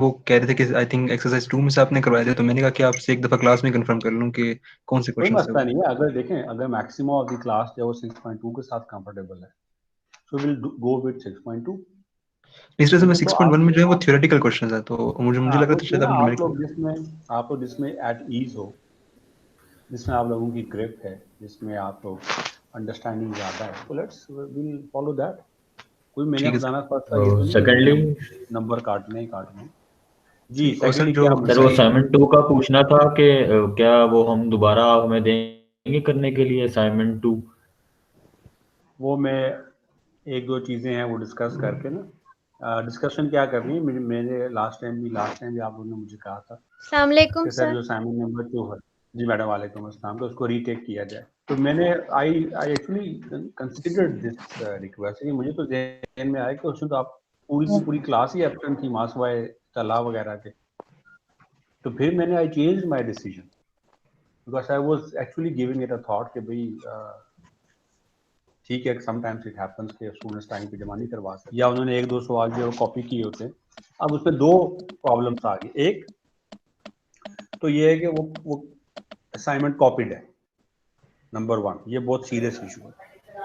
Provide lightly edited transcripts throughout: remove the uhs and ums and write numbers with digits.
वो कह रहे थे कि आई थिंक एक्सरसाइज 2 में से आपने करवाए थे, तो मैंने कहा कि आपसे एक दफ़ा क्लास में कंफर्म कर लूँ कि कौन से कोई क्वेश्चन है मसला वो। नहीं है, अगर देखें अगर मैक्सिमम ऑफ द क्लास जो है वो 6.2 के साथ कंफर्टेबल है, सो विल गो विद 6.2। इस वजह से मैं ठीक है, तो 6.1 आप में जो है वो थियोरेटिकल क्वेश्चन है, तो मुझे हाँ, लग तो रहा था उसमें शायद ना आप न्यूमेरिकल। आप लोग जिसमें एट ईज हो, जिसमें आप लोगों की ग्रिप है, जिसमें आप लोग अंडरस्टैंडिंग ज़्यादा है, तो लेट्स विल फॉलो दैट। कोई मैंने ठीक है सर। खुदा ना खास्ता ये तो नहीं कि मैंने सेकेंडली नंबर काटने ही काटने। जी, सही। और सर सेकंडली जो क्या सर वो मुझे असाइनमेंट 2 का पूछना था कि क्या वो हम दोबारा हमें देंगे करने के लिए असाइनमेंट 2? वो मैं एक दो चीज़ें हैं वो डिस्कस करके ना, डिस्कशन क्या करनी है, मैंने लास्ट टाइम भी आप लोगों ने मुझे कहा था अस्सलाम वालेकुम कि सर सर। जो असाइनमेंट नंबर 2 है, जी मैडम वालेकुम अस्सलाम, तो उसको रीटेक किया जाए। तो मैंने I I actually considered this request कि मुझे तो ज़हन में आया कि उसमें तो आप पूरी की पूरी क्लास ही एब्सेंट थी मासवाए तालाब वगैरह के। तो फिर मैंने I change my decision because I was actually giving it a thought कि भाई ठीक है, समटाइम्स इट हैपेंस कि स्टूडेंट्स टाइम पे जमा नहीं करवा सकते, या उन्होंने एक दो सवाल जो कॉपी किए होते हैं। अब उसमें दो प्रॉब्लम्स आ गई। एक तो ये है कि वो असाइनमेंट कॉपीड है, नंबर वन, ये बहुत सीरियस इशू है।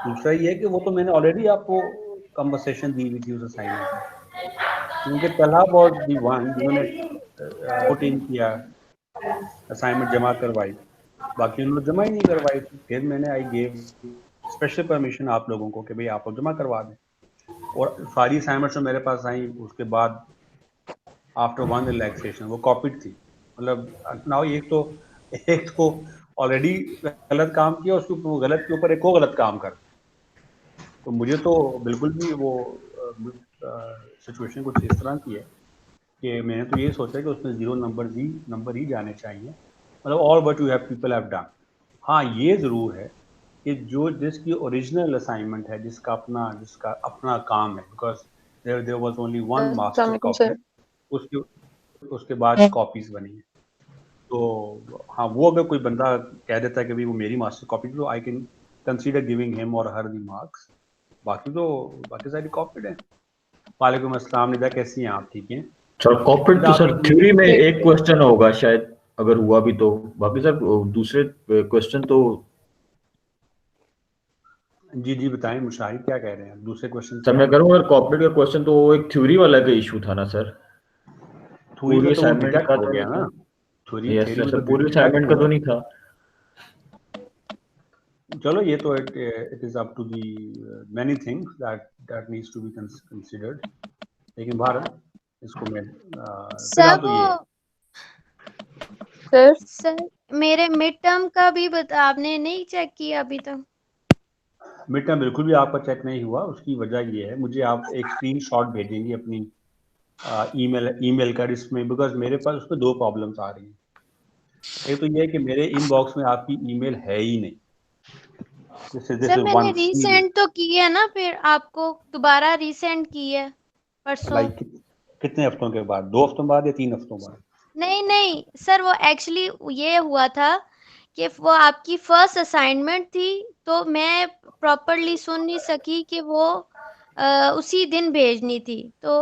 दूसरा ये है कि वो तो मैंने ऑलरेडी आपको कंवर्सेशन दी हुई थी उस असाइनमेंट में, क्योंकि तलाब और दी वन जिन्होंने पुट इन किया, असाइनमेंट जमा करवाई, बाकी उन्होंने जमा ही नहीं करवाई थी। फिर मैंने आई गेव स्पेशल परमिशन आप लोगों को कि भाई आप लोग जमा करवा दें, और सारी असाइनमेंट्स जो मेरे पास आई उसके बाद आफ्टर वन रिलैक्सेशन वो कॉपीड थी। मतलब नाउ एक तो ऑलरेडी गलत काम किया, उसके ऊपर वो गलत के ऊपर एक और गलत काम कर दिया। तो मुझे तो बिल्कुल भी वो सिचुएशन कुछ इस तरह की है कि मैंने तो ये सोचा कि उसमें 0 नंबर ही जाने चाहिए, मतलब all what you have people have done. हाँ, ये ज़रूर है कि जो जिसकी ओरिजिनल असाइनमेंट है, जिसका अपना काम है, because there was only one अस्सलाम मास्टर वालेकुम कॉपी, सर। उसके उसके बाद कॉपीज बनी है। तो हाँ, वो अगर कोई बंदा कह देता है कि भाई वो मेरी मास्टर कॉपी, तो I can consider giving him और हर दी मार्क्स। बाकी सारी कॉपीड है। वालेकुम अस्सलाम निदा, कैसी हैं आप? ठीक हैं सर कॉपीड निदा, तो आप सर एक थ्योरी मीटिंग में ठीक। एक क्वेश्चन होगा शायद, अगर हुआ भी तो। बाकी सर दूसरे क्वेश्चन तो। जी जी बताएं, मुशाहिद क्या कह रहे हैं, दूसरे क्वेश्चन सर क्या मैं हैं? करूँ, अगर कॉपीड का क्वेश्चन तो वो एक थ्योरी वाला का इशू था ना सर, थ्योरी का पूरी तो वो असाइनमेंट डिडक्ट का हो तो गया नहीं ना, था। यस थ्योरी यस में सर, तो पूरी डिडक्ट असाइनमेंट का तो हुआ। नहीं था। चलो, ये तो it is up to the many things that needs to be considered, लेकिन बहरहाल इसको मैं सर फिलहाल तो वो ये है। सर सर मेरे मिड टर्म का भी बता, आपने नहीं चेक किया अभी तक? मिड टर्म बिल्कुल भी आपका चेक नहीं हुआ, उसकी वजह ये है, मुझे आप एक स्क्रीनशॉट भेजेंगे अपनी ईमेल का, जिसमें बिकॉज मेरे पास उसमें दो प्रॉब्लम्स आ रही हैं। एक तो ये है कि मेरे इनबॉक्स में आपकी ईमेल है ही नहीं, दिस सर इज मैंने वन सीरियस। रीसेंड तो की है ना, फिर आपको दोबारा रीसेंड की है परसों। लाइक कितने हफ्तों के बाद, 2 हफ्तों बाद या 3 हफ्तों बाद? नहीं नहीं सर, वो एक्चुअली ये हुआ था कि वो आपकी फर्स्ट असाइनमेंट थी, तो मैं प्रॉपरली सुन नहीं सकी कि वो उसी दिन भेजनी थी। तो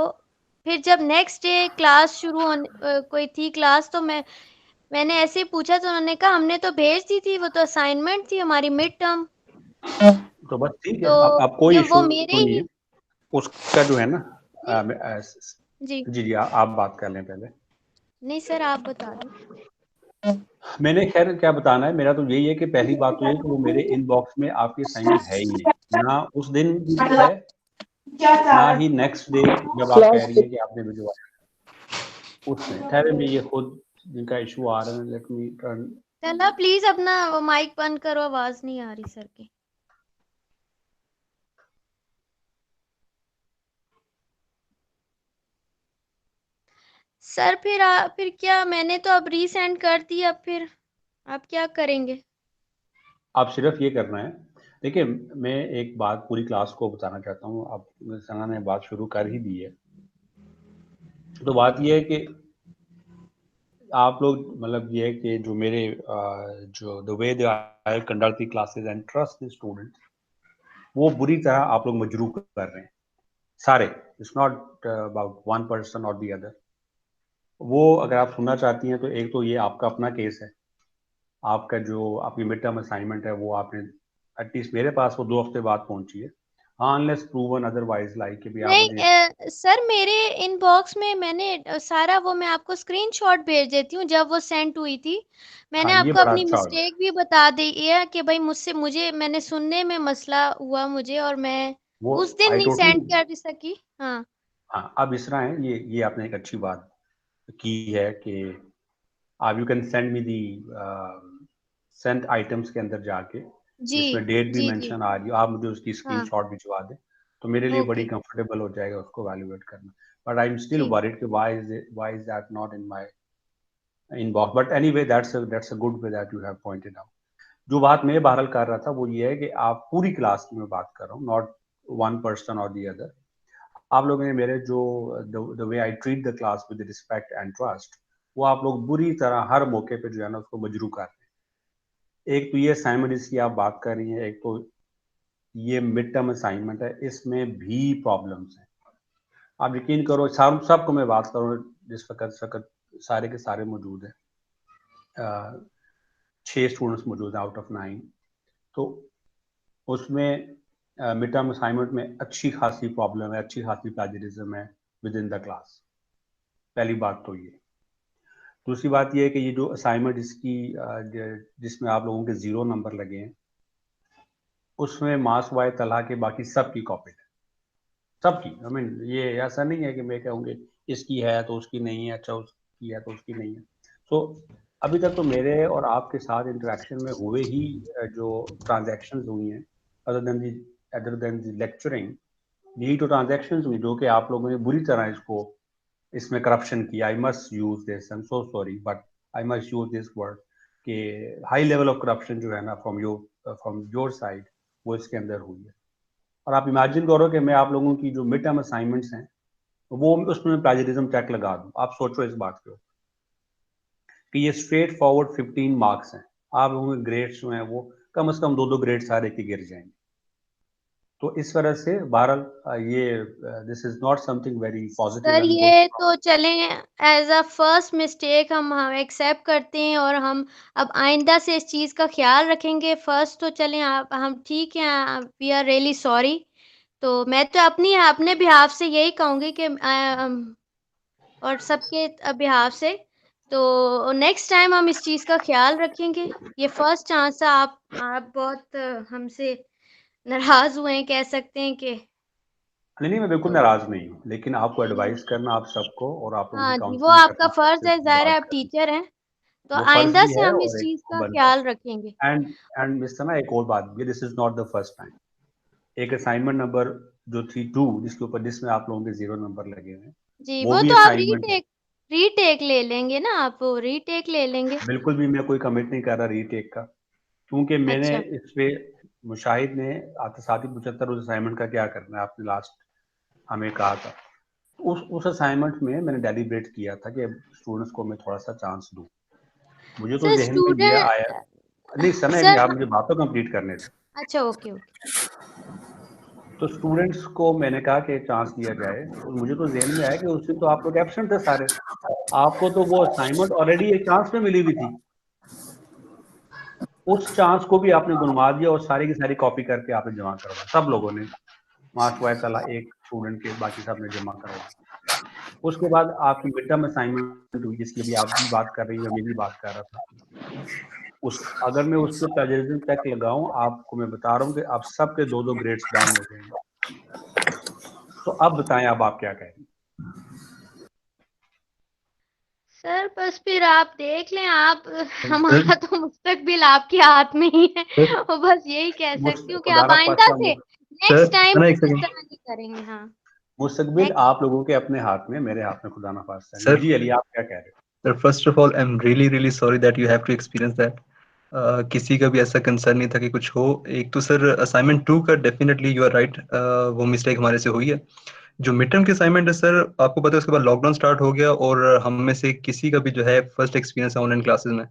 फिर जब नेक्स्ट डे क्लास कोई थी क्लास, तो मैंने ऐसे ही पूछा, तो उन्होंने कहा हमने तो भेज दी थी, वो तो असाइनमेंट थी हमारी मिड टर्म। तो बस ठीक है, तो अब कोई जब इशू वो मेरे नहीं है ही उसका, जो है ना। नहीं जी जी जी, आप बात कर लें पहले। नहीं सर, आप बता दें। मैंने खैर क्या बताना है, मेरा तो यही है कि पहली बात तो ये है कि वो मेरे इनबॉक्स में आपकी असाइनमेंट है ही नहीं, ना उस दिन भी है, ना ही नेक्स्ट डे जब आप कह रही हैं कि आपने भिजवाया उसमें। ठहरे में ये खुद जिनका इशू आ रहा है, लेट मी टर्न। चला प्लीज अपना वो माइक बंद करो, आवाज नहीं आ रही सर की। सर फिर क्या, मैंने तो अब रीसेंड कर दी, अब फिर आप क्या करेंगे? आप सिर्फ ये करना है, देखिए मैं एक बात पूरी क्लास को बताना चाहता हूँ, अब सना ने बात शुरू कर ही दी है। तो बात ये है कि आप लोग, मतलब ये है कि जो मेरे जो the way they I conduct the classes and trust the students, वो बुरी तरह आप लोग मजरूह कर रहे हैं सारे। It's not about one person और द अदर। वो अगर आप सुनना चाहती हैं तो एक तो ये आपका अपना केस है, आपका जो आपकी मिड टर्म असाइनमेंट है वो आपने एटलीस्ट मेरे पास वो 2 हफ्ते बाद पहुंची है। हाँ, अनलेस प्रूवन अदरवाइज लाइक कि भी आप नहीं मुझे सर, मेरे इनबॉक्स में मैंने सारा वो मैं आपको स्क्रीनशॉट भेज देती हूँ जब वो सेंड हुई थी। मैंने हाँ, ये आपको बड़ा अपनी अच्छा होगा। मिस्टेक भी बता दी है कि भाई मुझे मैंने सुनने में मसला हुआ मुझे, और मैं वो उस दिन आई नहीं टोटली, सेंड कर सकी। हाँ हाँ, अब इस तरह है, ये आपने एक अच्छी बात की है कि आप you can send me the sent items के अंदर जाके जी जिसमें डेट भी जी जी। मेंशन आ रही हो, आप मुझे उसकी हाँ स्क्रीनशॉट भिजवा दें तो मेरे लिए बड़ी ओके। कंफर्टेबल हो जाएगा उसको वैल्यूएट करना। बट आई एम स्टिल जी वरीड कि why is that not in my inbox, but anyway that's a good way that you have pointed out. जो बात मैं बहरहाल कर रहा था वो ये है कि आप पूरी क्लास की मैं बात कर रहा हूँ, नॉट वन पर्सन और दी अदर। आप लोगों ने मेरे जो the way I treat the class with respect and trust, वो आप लोग बुरी तरह हर मौके पे जो है ना उसको मजरू कर रहे हैं। एक तो ये असाइनमेंट इसकी आप बात कर रही हैं, एक तो ये मिड टर्म असाइनमेंट है, इसमें भी प्रॉब्लम्स हैं। आप यकीन करो, सबको मैं बात करूँ, जिस वक्त सारे के सारे मौजूद हैं, 6 स्टूडेंट्स मौजूद हैं आउट ऑफ 9। तो उसमें मिड टर्म असाइनमेंट में अच्छी खासी प्रॉब्लम है, अच्छी खासी प्लेजरिज्म है विद इन द क्लास। पहली बात तो ये। दूसरी बात ये है कि ये जो असाइनमेंट इसकी जिसमें आप लोगों के 0 नंबर लगे हैं, उसमें मास वाय तला के बाकी सबकी कॉपी है, सबकी। आई मीन ये ऐसा नहीं है कि मैं कहूँगी इसकी है तो उसकी नहीं है, अच्छा उसकी है तो उसकी नहीं है। तो अभी तक तो मेरे और आपके साथ इंटरेक्शन में हुए ही जो ट्रांजैक्शंस हुई हैं, अदर देन दी लेक्चरिंग, यही तो ट्रांजैक्शंस हुई जो कि आप लोगों ने बुरी तरह इसमें करप्शन किया। I must use this, I am so sorry but I must use this word कि हाई लेवल ऑफ करप्शन जो है ना फ्रॉम योर साइड, वो इसके अंदर हुई है। और आप इमेजिन करो कि मैं आप लोगों की जो मिड टर्म असाइनमेंट्स हैं वो उसमें प्लेजरिज्म चेक लगा दूं। आप सोचो इस बात को कि ये स्ट्रेट फॉरवर्ड 15 मार्क्स हैं, आप लोगों के ग्रेड्स जो हैं वो कम से कम 2-2 ग्रेड सारे के गिर जाएंगे। तो इस वजह से बहरहाल ये this is not something very sir, positive and good. ये तो चलें एज़ अ फर्स्ट मिस्टेक हम एक्सेप्ट करते हैं, और हम अब आइंदा से इस चीज़ का ख़्याल रखेंगे। फर्स्ट तो चलें, आप हम ठीक हैं, वी आर रियली सॉरी। तो मैं तो अपने बिहाफ़ से यही कहूँगी कि और सबके बिहाफ़ से, तो नेक्स्ट टाइम हम इस चीज़ का ख़्याल रखेंगे। ये फर्स्ट चांस है, आप बहुत हमसे नाराज़ हुए हैं, कह सकते हैं कि। नहीं, मैं बिल्कुल तो नाराज नहीं हूँ, लेकिन आपको जी, एडवाइस करना आप सबको और आप लोगों की हाँ जी, वो काउंसलिंग आपका करना, फ़र्ज़ आपसे है, ज़ाहिर है बात आप करना, टीचर हैं, तो वो फर्ज आइंदा भी से है हम इस और एक चीज़ का बनता ख़्याल रखेंगे। है। एंड मिस ना एक और बात भी, this is not the first time. एक असाइनमेंट नंबर जो थी 2 जिसमें आप लोगों के 0 नंबर लगे हुए हैं, जी, वो वो भी तो आप असाइनमेंट रीटेक रीटेक ले लेंगे ना, आप वो रीटेक ले लेंगे। बिल्कुल भी मैं कोई कमिट नहीं कर रहा रीटेक का, क्योंकि मैंने अच्छा, इस पे मुशाहिद ने आपके साथ ही पूछा था उस असाइनमेंट का क्या करना है, आपने लास्ट हमें कहा था। उस असाइनमेंट में मैंने डेलिब्रेट किया था कि स्टूडेंट्स को मैं थोड़ा सा चांस दूं। मुझे तो सर जहन में ये आया, स्टूडेंट नहीं समय नहीं, सर आप मुझे बात तो कंप्लीट करने थे। अच्छा, ओके, ओके। तो स्टूडेंट्स को मैंने कहा कि चांस दिया जाए, तो मुझे तो जहन में आया कि उस दिन तो आप लोग एब्सेंट थे सारे, आपको तो वो असाइनमेंट ऑलरेडी एक चांस में मिली हुई थी, उस चांस को भी आपने गुनवा दिया और सारी की सारी कॉपी करके आपने जमा करवाया, सब लोगों ने। मार्क्स वाइज तला एक स्टूडेंट के, बाकी सब ने जमा करवाया। उसके बाद आपकी मिड टर्म असाइनमेंट हुई जिसकी अभी आप भी बात कर रही हैं, मैं भी बात कर रहा था। उस अगर मैं उस पर प्लेजरिज्म चेक लगाऊं, आपको मैं बता रहा हूं कि आप सबके 2-2 ग्रेड्स डाउन हो जाएंगे। तो अब बताएं, अब आप क्या कहें। सर बस फिर आप देख लें, आप सर हमारा तो मुस्तकबिल आपके हाथ में ही है। सर और बस यही कह सकती हूँ कि खुदा आप ना आइंदा खास्ता, से सर नेक्स्ट टाइम सर एक इस सेकंड तरह नहीं करेंगे। हाँ, मुस्तकबिल नेक्स्ट। आप लोगों के अपने हाथ में, मेरे हाथ में खुदा ना खास्ता नहीं। सर जी अली, आप क्या कह रहे sir first of all I am really really sorry that you have to experience that. किसी का भी ऐसा कंसर्न नहीं था कि कुछ हो। एक तो सर असाइनमेंट 2 का डेफिनेटली यू आर राइट, वो मिस्टेक हमारे से हुई है। जो मिड टर्म की असाइनमेंट है सर, आपको पता है उसके बाद लॉकडाउन स्टार्ट हो गया और हम में से किसी का भी जो है फर्स्ट एक्सपीरियंस है ऑनलाइन क्लासेस में।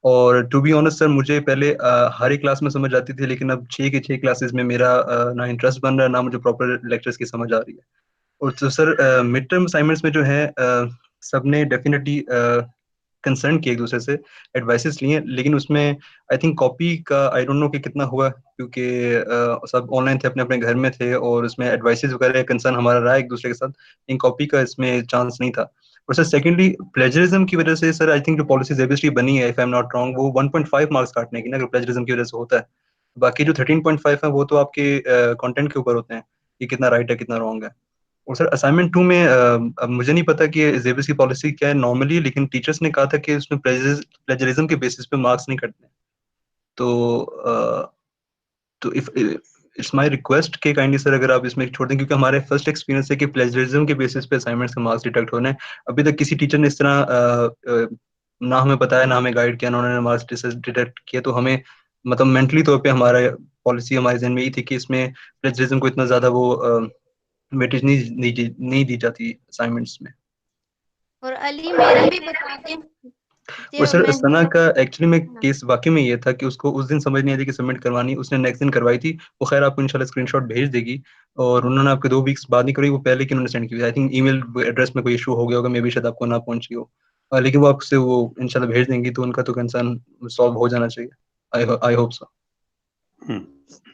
और टू बी ऑनेस्ट सर, मुझे पहले हर एक क्लास में समझ आती थी, लेकिन अब 6 के 6 क्लासेस में मेरा ना इंटरेस्ट बन रहा है, ना मुझे प्रॉपर लेक्चर्स की समझ आ रही है। और तो सर मिड टर्म असाइनमेंट्स में जो है सबने डेफिनेटली कंसर्न किए एक दूसरे से, एडवाइसेस लिए, लेकिन उसमें आई थिंक कॉपी का आई डोंट नो कि कितना हुआ, क्योंकि सब ऑनलाइन थे, अपने अपने घर में थे, और उसमें एडवाइसेस वगैरह कंसर्न हमारा रहा एक दूसरे के साथ, इन कॉपी का इसमें चांस नहीं था। और सर सेकेंडली प्लेजरिज्म की वजह से सर आई थिंक जो पॉलिसी जेबीएसटी बनी है, if I am not wrong, वो 1.5 मार्क्स काटने की ना, अगर प्लेजरिज्म की वजह से होता है। बाकी जो 13.5 है वो तो आपके कंटेंट के ऊपर होते हैं कि कितना राइट है कितना रॉन्ग है। और सर असाइनमेंट 2 में अब मुझे नहीं पता कि जेबीएस की पॉलिसी क्या है नॉर्मली, लेकिन टीचर्स ने कहा था कि उसमें प्लेजरिज्म के बेसिस पे मार्क्स नहीं कटने। तो तो इफ इट्स माय रिक्वेस्ट कि काइंडली सर अगर आप इसमें छोड़ दें, क्योंकि हमारे फर्स्ट एक्सपीरियंस है कि प्लेजरिज्म के बेसिस पे असाइनमेंट्स के मार्क्स डिडक्ट होने। अभी तक किसी टीचर ने इस तरह ना हमें बताया, ना हमें गाइड किया, ना उन्होंने मार्क्स डिडक्ट किया। तो हमें मतलब मेंटली तौर पे हमारा पॉलिसी हमारे जहन में यही थी कि इसमें प्लेजरिज्म को इतना ज्यादा वो वेटेज नहीं दी जाती असाइनमेंट्स में। और अली मेरा भी बता दें और जो सर मैं सना का एक्चुअली में हाँ, केस वाकई में ये था कि उसको उस दिन समझ नहीं आई थी कि सबमिट करवानी, उसने नेक्स्ट दिन करवाई थी। वो खैर आपको इंशाल्लाह स्क्रीनशॉट भेज देगी, और उन्होंने आपके 2 वीक्स बाद नहीं करवाई, वो पहले की उन्होंने सेंड की थी। आई थिंक ईमेल एड्रेस में कोई इशू हो गया होगा, मे बी शायद आपको ना पहुंची हो। लेकिन वो आपसे वो इंशाल्लाह भेज देंगी, तो उनका तो कंसर्न सॉल्व हो जाना चाहिए। I hope so.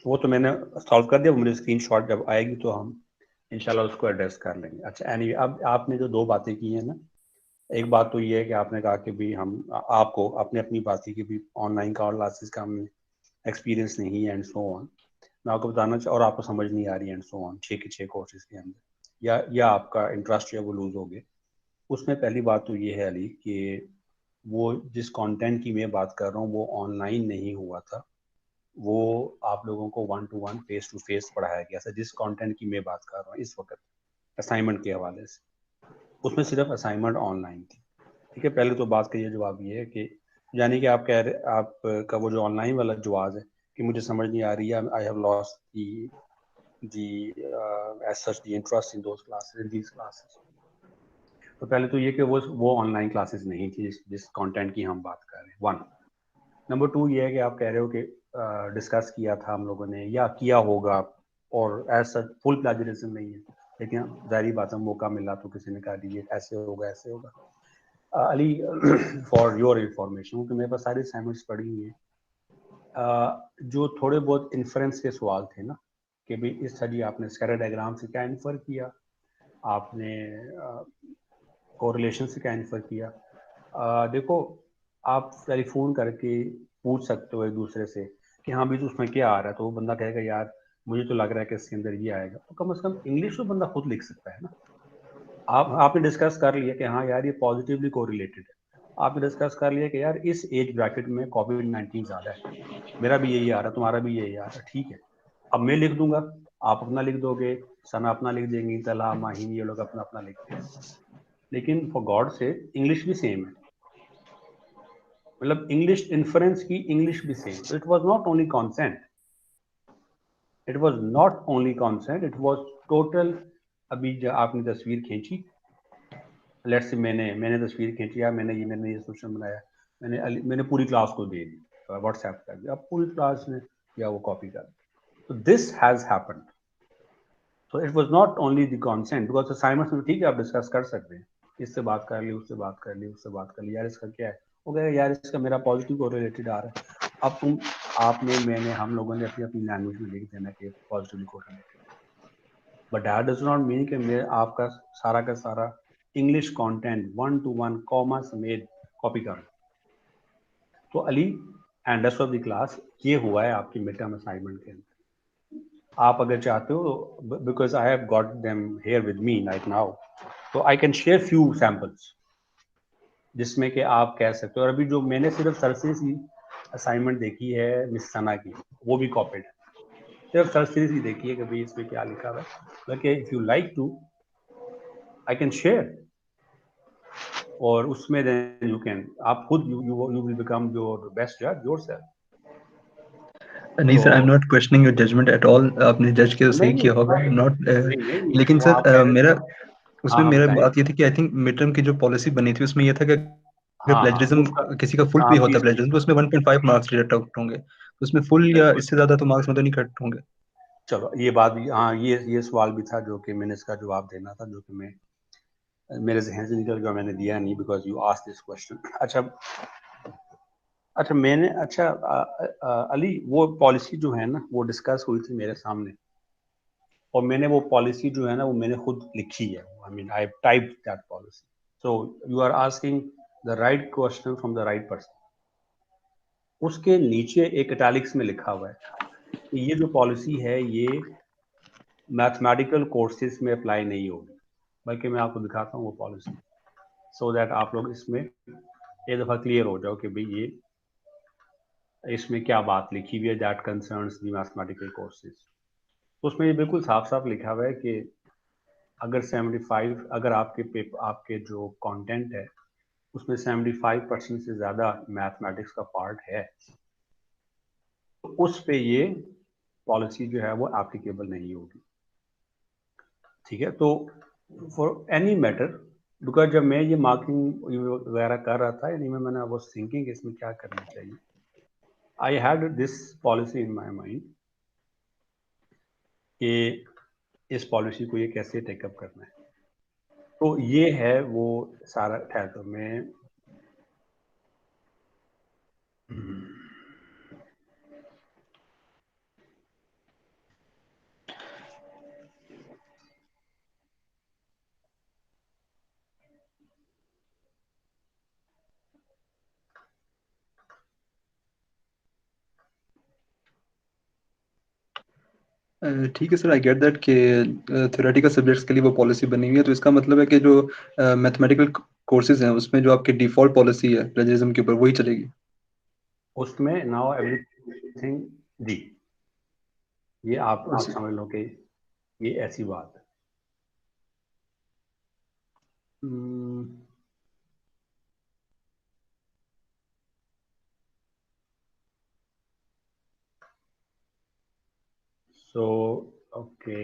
वो तो मैंने सॉल्व कर दिया, मुझे स्क्रीनशॉट जब आएगी तो हम इंशाल्लाह उसको एड्रेस कर लेंगे। अच्छा एनीवे, अब आपने जो 2 बातें की हैं ना, एक बात तो ये है कि आपने कहा कि भी हम आपको अपने अपनी बातें की भी ऑनलाइन क्लासेस का हमें एक्सपीरियंस नहीं है एंड सो ऑन। मैं आपको बताना और आपको समझ नहीं आ रही है एंड सो ऑन 6 के 6 कोर्सेज के अंदर, या आपका इंटरेस्ट जो है वो लूज हो गया। उसमें पहली बात तो ये है अली कि वो जिस कंटेंट की मैं बात कर रहा हूँ वो ऑनलाइन नहीं हुआ था, वो आप लोगों को 1 to 1 फेस टू फेस पढ़ाया गया था। जिस कंटेंट की मैं बात कर रहा हूँ इस वक्त असाइनमेंट के हवाले से, उसमें सिर्फ असाइनमेंट ऑनलाइन थी। ठीक है, पहले तो बात का ये जवाब ये है कि यानी कि आप कह रहे, आपका वो जो ऑनलाइन वाला जवाब है कि मुझे समझ नहीं आ रही है, I have lost the edge such the interest in those classes, in these classes. तो पहले तो ये कि वो ऑनलाइन क्लासेस नहीं थी जिस कंटेंट की हम बात कर रहे हैं, 1। नंबर 2 ये है कि आप कह रहे हो कि डिस्कस किया था हम लोगों ने या किया होगा, और एज सच फुल प्लेजरिज्म नहीं है, लेकिन जाहिर बात है मौका मिला तो किसी ने कहा ये ऐसे होगा ऐसे होगा। अली फॉर योर इंफॉर्मेशन, क्योंकि मेरे पास सारी असाइनमेंट्स पड़ी हुई हैं, जो थोड़े बहुत इन्फ्रेंस के सवाल थे ना कि भाई इस स्टडी आपने स्कैटर डायग्राम से क्या इन्फर किया, आपने कोरिलेशन से क्या इन्फर किया। देखो, आप टेलीफोन करके पूछ सकते हो एक दूसरे से कि हाँ भाई तो उसमें क्या आ रहा है, तो वो बंदा कहेगा यार मुझे तो लग रहा है कि इसके अंदर ये आएगा, तो कम से कम इंग्लिश तो बंदा खुद लिख सकता है ना। आपने डिस्कस कर लिया कि हाँ यार ये पॉजिटिवली कोरिलेटेड है, आपने डिस्कस कर लिया कि यार इस एज ब्रैकेट में कोविड-19 ज़्यादा है, मेरा भी यही आ रहा है, तुम्हारा भी यही आ रहा है, ठीक है। अब मैं लिख दूंगा, आप अपना लिख दोगे, सना अपना लिख देंगी, तला माहिन ये लोग अपना अपना लिखते हैं, लेकिन फॉर गॉड से इंग्लिश भी सेम है, मतलब इंग्लिश इन्फ्रेंस की इंग्लिश भी same. It was not only consent, it was not only consent, it was total. अभी जो आपने तस्वीर खींची, लेट्स से मैंने तस्वीर खींची या मैंने ये सोशल बनाया, मैंने पूरी क्लास को दे दी, व्हाट्सएप कर दिया, अब पूरी क्लास ने या वो कॉपी कर दी। तो this has happened. So it was not only the consent, because assignments में ठीक है आप डिस्कस कर सकते हैं, इससे बात कर ली, उससे बात कर ली, उससे बात कर ली, यार इसका क्या है, वो कहेगा यार इसका मेरा पॉजिटिव को रिलेटेड आ रहा है। अब आपने मैंने हम लोगों ने अपनी अपनी लैंग्वेज में लिख देना कि पॉजिटिवली को related, but that does not mean कि मैं आपका सारा का सारा इंग्लिश कंटेंट 1 to 1 कॉमा समेत कॉपी कर। तो Ali and rest of the class ये हुआ है आपकी मिड टर्म असाइनमेंट के अंदर। आप अगर चाहते हो, because I have got them here with me right now, तो I can share few samples जिसमें कि आप कह सकते हो। और अभी जो मैंने सिर्फ सरसरी सी असाइनमेंट देखी है मिस सना की, वो भी कॉपीड है, सिर्फ सरसरी सी देखी है कि भाई इसमें क्या लिखा हुआ है, बल्कि if you like to I can share, और उसमें देन यू कैन, आप खुद you will become your best जज योरसेल्फ। नहीं sir, I am not questioning your judgement at all, आपने जज किया तो सही नहीं किया होगा, नॉट नहीं, लेकिन वो आप कह सर रहे मेरा थे। उसमें हाँ मेरा बताएं। बात ये थी कि आई थिंक मिड टर्म की जो पॉलिसी बनी थी उसमें ये था कि अगर हाँ उसका, प्लेजरिज्म किसी का फुल हाँ भी होता है प्लीज प्लेजरिज्म, तो उसमें 1.5 मार्क्स डिडक्ट आउट होंगे, तो उसमें फुल या बिल्कुल। इससे ज्यादा तो मार्क्स में तो नहीं कट होंगे। चलो ये बात भी, हाँ ये सवाल भी था जो कि मैंने इसका जवाब देना था, जो कि मैं मेरे जहन से निकल गया, मैंने दिया नहीं because you asked this question. अच्छा मैंने अली वो पॉलिसी जो है ना वो डिस्कस हुई थी मेरे सामने, और मैंने वो पॉलिसी जो है ना वो मैंने खुद लिखी है। I mean I typed that policy. So you are asking the right question from the right person. उसके नीचे एक इटैलिक्स में लिखा हुआ है कि ये जो पॉलिसी है ये मैथमेटिकल कोर्सेज में अप्लाई नहीं होगी, बल्कि मैं आपको दिखाता हूँ वो पॉलिसी, सो दैट आप लोग इसमें एक दफ़ा क्लियर हो जाओ कि भाई ये इसमें क्या बात लिखी हुई है, that concerns the mathematical courses. उसमें ये बिल्कुल साफ साफ लिखा हुआ है कि अगर 75 अगर आपके जो कंटेंट है उसमें 75% से ज़्यादा मैथमेटिक्स का पार्ट है तो उस पे ये पॉलिसी जो है वो एप्लीकेबल नहीं होगी। ठीक है, तो फॉर एनी मैटर, बिकॉज जब मैं ये मार्किंग वगैरह कर रहा था यानी मैंने वाज थिंकिंग इसमें क्या करना चाहिए, I had this policy in my mind कि इस पॉलिसी को ये कैसे टेकअप करना है। तो ये है वो सारा है। तो मैं ठीक है सर, आई गेट दैट कि थ्योरेटिकल सब्जेक्ट्स के लिए वो पॉलिसी बनी हुई है, तो इसका मतलब है कि जो मैथमेटिकल कोर्सेज हैं उसमें जो आपकी डिफ़ॉल्ट पॉलिसी है प्लेजरिज्म के ऊपर वही चलेगी। उसमें नाउ एवरीथिंग जी, ये आप समझ लो कि ये ऐसी बात है। सो ओके,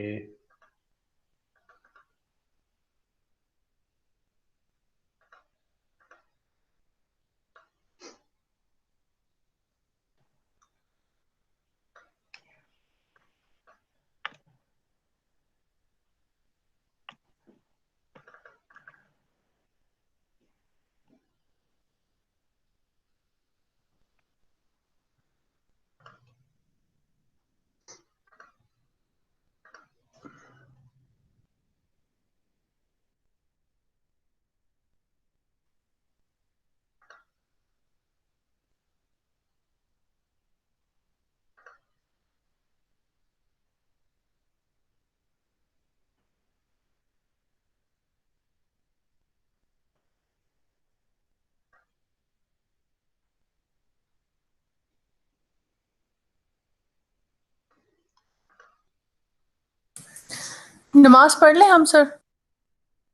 नमाज पढ़ लें हम सर?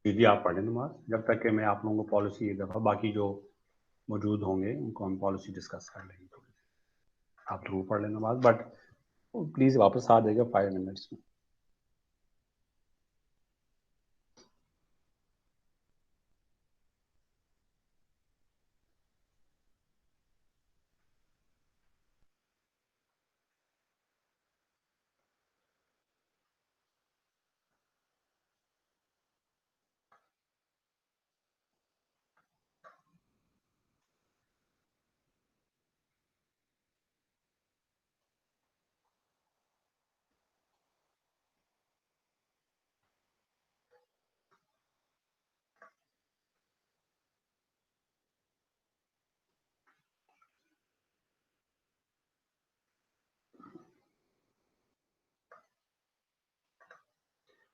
जी आप पढ़ें नमाज, जब तक कि मैं आप लोगों को पॉलिसी एक दफ़ा बाकी जो मौजूद होंगे उनको हम पॉलिसी डिस्कस कर लेंगे। थोड़ी आप जरूर पढ़ लें नमाज, बट प्लीज़ वापस आ जाएगा 5 मिनट्स में।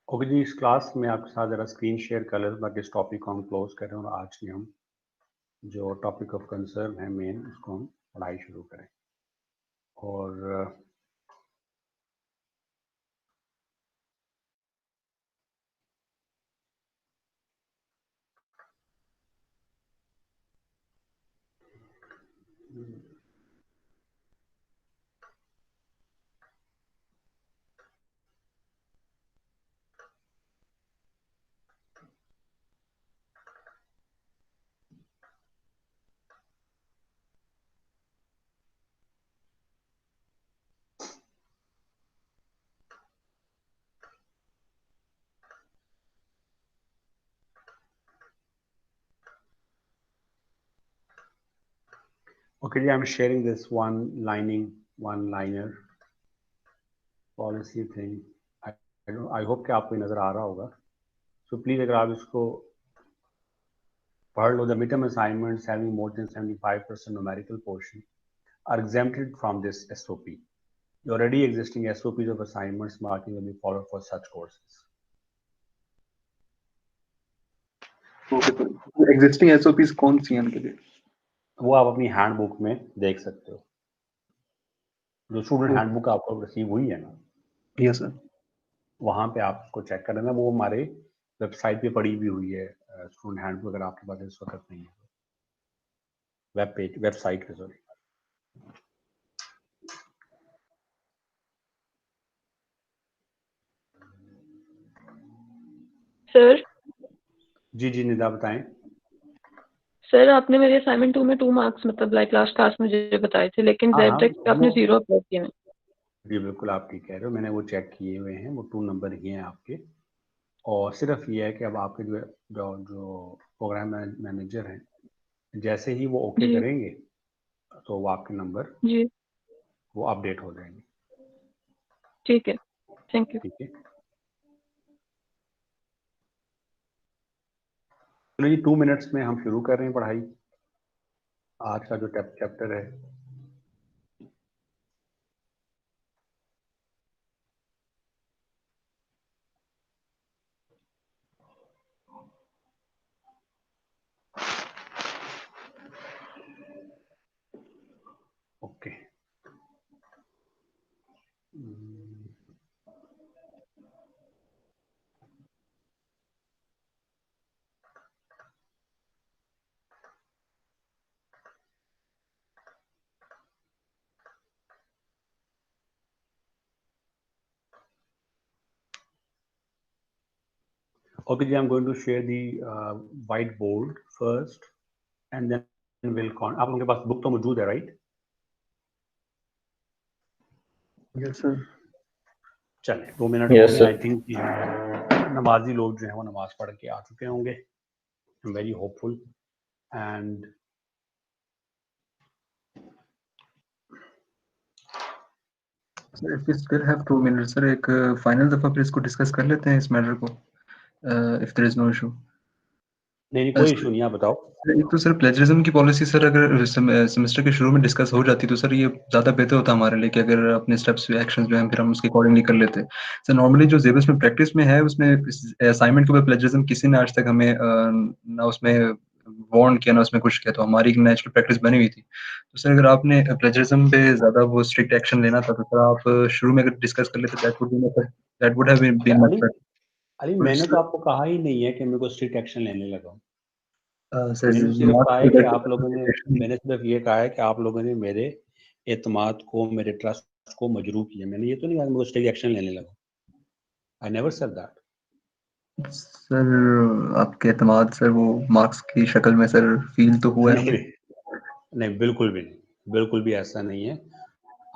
ओके जी, इस क्लास में आपके साथ ज़रा स्क्रीन शेयर कर लेते ताकि इस टॉपिक को हम क्लोज करें और आज की हम जो टॉपिक ऑफ कंसर्न है मेन उसको हम पढ़ाई शुरू करें। और Okay, I'm sharing this one-liner policy thing. I hope कि आपको नजर आ रहा होगा. So please अगर आप इसको पढ़ लो, the midterm assignments having more than 75% numerical portion are exempted from this SOP. The already existing SOPs of assignments marking will be followed for such courses. Okay, तो एग्जिस्टिंग एसओपीज कौन सी हैं इनके लिए? वो आप अपनी हैंडबुक में देख सकते हो. जो स्टूडेंट हैंडबुक आपको रिसीव हुई है ना, यस सर, वहां पे आप उसको चेक कर लेना. वो हमारे वेबसाइट पे पड़ी भी हुई है. स्टूडेंट हैंडबुक अगर आपके पास इस वक्त नहीं है, वेबसाइट पे सॉरी. सर जी निदा बताएं. सर आपने मेरे असाइनमेंट 2 में 2 मार्क्स मतलब लाइक लास्ट क्लास में मुझे बताए थे, लेकिन हाँ, जेड पे आपने 0 अपलोड किए हैं. जी बिल्कुल आप ठीक कह रहे हो. मैंने वो चेक किए हुए हैं. वो 2 नंबर ही हैं आपके. और सिर्फ ये है कि अब आपके जो प्रोग्राम मैनेजर हैं, जैसे ही वो ओके जी करेंगे तो वो आपके नंबर जी वो अपडेट हो जाएंगे. ठीक है, थैंक यू. ठीक है. चलो जी 2 मिनट्स में हम शुरू कर रहे हैं पढ़ाई. आज का जो चैप्टर है okay. Okay, I'm going to share the whiteboard first, and then we'll आप लोगों के पास बुक तो मौजूद है, राइट? Yes sir. चलें 2 मिनट Yes, हो गए. sir. आई थिंक नमाजी लोग जो हैं वो नमाज पढ़ के आ चुके होंगे. I am very hopeful. And sir if we still have 2 minutes sir, एक फाइनल दफा फिर इसको डिस्कस कर लेते हैं इस मैटर को, if there is no issue. नहीं कोई इशू नहीं. आप बताओ. एक तो सर प्लेजरिज्म की पॉलिसी सर अगर सेमेस्टर के शुरू में डिस्कस हो जाती तो सर ये ज़्यादा बेहतर होता हमारे लिए कि अगर अपने स्टेप्स एक्शंस जो हैं फिर हम उसके अकॉर्डिंगली कर लेते. सर नॉर्मली जो जेबस में प्रैक्टिस में है उसमें असाइनमेंट के ऊपर प्लेजरिज्म किसी ने आज तक हमें ना उसमें वार्न किया ना उसमें कुछ किया, तो हमारी नेचुरल प्रैक्टिस बनी हुई थी. तो सर अगर आपने प्लेजरिज्म पे ज़्यादा वो स्ट्रिक्ट एक्शन लेना था तो सर आप शुरू में अगर डिस्कस कर लेते that would have been much better. Ali मैंने तो आपको कहा ही नहीं है कि मेरे को स्ट्रिक्ट एक्शन लेने लगा. सर मैंने सिर्फ कहा है कि आप लोगों ने मार्क्स मैंने सिर्फ ये कहा है कि आप लोगों ने मेरे एतमाद को, मेरे ट्रस्ट को मजरूह किया. मैंने ये तो नहीं कहा मेरे को स्ट्रिक्ट एक्शन लेने लगा. I never said that. Sir आपके एतमाद सर वो मार्क्स की शक्ल में सर फील तो हुआ है. नहीं बिल्कुल भी नहीं. बिल्कुल भी ऐसा नहीं है.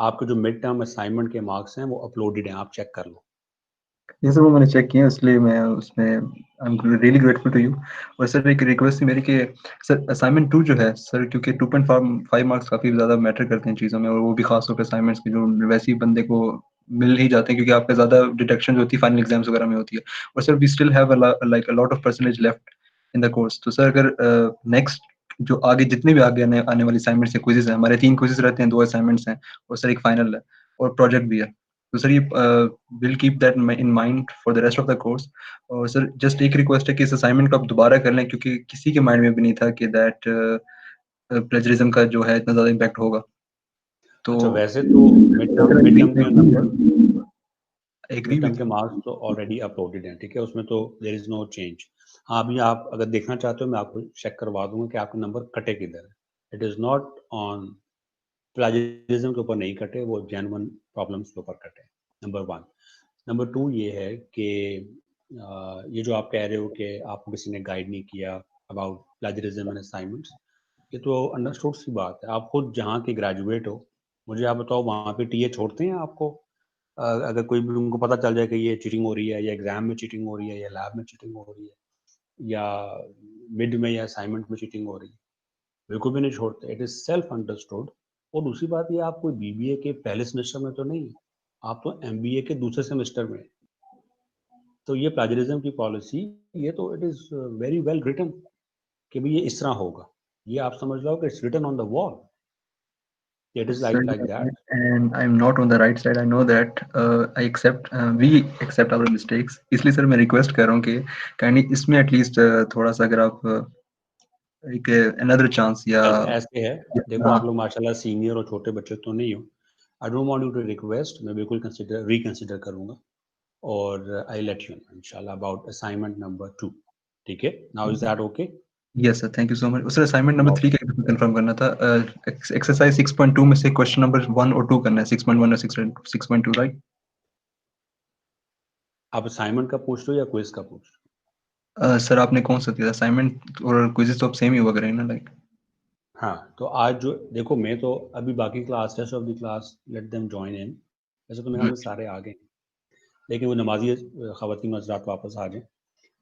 आपके जो मिड टर्म असाइनमेंट के मार्क्स हैं वो अपलोडेड हैं. आप चेक कर लो. ये सर वो मैंने चेक किया इसलिए मैं उसमें I am really grateful to you. और सर एक रिक्वेस्ट थी मेरी कि सर असाइनमेंट 2 जो है सर, क्योंकि 2.5 मार्क्स काफ़ी ज़्यादा मैटर करते हैं चीज़ों में, और वो भी खास तौर पे असाइनमेंट्स के जो वैसे ही बंदे को मिल ही जाते हैं क्योंकि आपका ज़्यादा डिडक्शन जो होती है फाइनल एग्जाम्स वगैरह में होती है. और sir we still have like a lot of percentage left in the course. तो सर अगर नेक्स्ट जो आगे जितने भी आगे आने वाली असाइनमेंट्स हैं, क्विज़ेज़ हैं, हमारे 3 क्विज़ेज़ रहते हैं, 2 असाइनमेंट्स हैं और सर एक फाइनल है और प्रोजेक्ट भी है. तो सर ये will keep that in mind for the rest of the course. और सर जस्ट एक रिक्वेस्ट है कि इस असाइनमेंट को आप दोबारा कर लें क्योंकि किसी के माइंड में भी नहीं था कि दैट प्लेजरिज्म का जो है इतना ज़्यादा इम्पैक्ट होगा. तो अच्छा, वैसे तो मिड टर्म के मार्क्स तो ऑलरेडी अपलोडेड हैं. ठीक है, उसमें तो देयर इज नो चेंज. हाँ, अभी आप अगर देखना चाहते हो मैं आपको चेक करवा दूंगा कि आपके नंबर कटे किधर है. It is not on plagiarism के ऊपर नहीं कटे, वो जेन्युइन प्रॉब्लम्स के ऊपर कटे. नंबर 1. नंबर 2 ये है कि ये जो आप कह रहे हो कि आपको किसी ने गाइड नहीं किया अबाउट प्लेजरिज्म एंड असाइनमेंट्स, ये तो अंडरस्टूड सी बात है. आप खुद जहाँ के ग्रेजुएट हो, मुझे आप बताओ वहाँ पे टीए छोड़ते हैं आपको? अगर कोई भी उनको पता चल जाए कि ये चीटिंग हो रही है या एग्जाम में चीटिंग हो रही है या लैब में चीटिंग हो रही है या मिड में या असाइनमेंट में चीटिंग हो रही है, बिल्कुल भी नहीं छोड़ते, इट इज सेल्फ अंडरस्टूड। और दूसरी बात ये, आप कोई बीबीए के पहले सेमेस्टर में तो नहीं, आप तो एमबीए के दूसरे सेमेस्टर में। तो ये प्लेजरिज्म की पॉलिसी, ये तो it is very well written कि भाई ये इस तरह होगा, ये आप समझ लो कि it's written on the wall, it is Sir, like that. and I'm not on the right side. I know that. We accept our mistakes. इसलिए सर मैं रिक्वेस्ट कर रहा हूँ कि काइंडली इसमें एटलीस्ट थोड़ा सा अगर आप एक another chance या ऐसे है, देखो आप लोग माशाल्लाह सीनियर और छोटे बच्चे तो नहीं हो, I don't want you to request, मैं बिल्कुल रिकंसिडर करूंगा और आई लेट यू नो इंशाल्लाह अबाउट असाइनमेंट नंबर 2। ठीक है, now is that okay? Yes sir, thank you so much. Sir assignment number 3 का कंफर्म करना था। एक्सरसाइज 6.2 में से क्वेश्चन नंबर 1 और 2 करना है, 6.1 और 6.2, राइट? आप असाइनमेंट का पूछ लो या क्विज का पूछ लो? सर आपने कौन सा दिया? असाइनमेंट और क्विज़ेस तो अब सेम ही हुआ करेंगे ना, लाइक? हाँ, तो आज जो देखो, मैं तो अभी बाकी class, rest of the class let them join in. वैसे तो मेरे ख्याल में सारे आ गए, लेकिन वो नमाजी ख़वातीन हज़रात वापस आ जाएं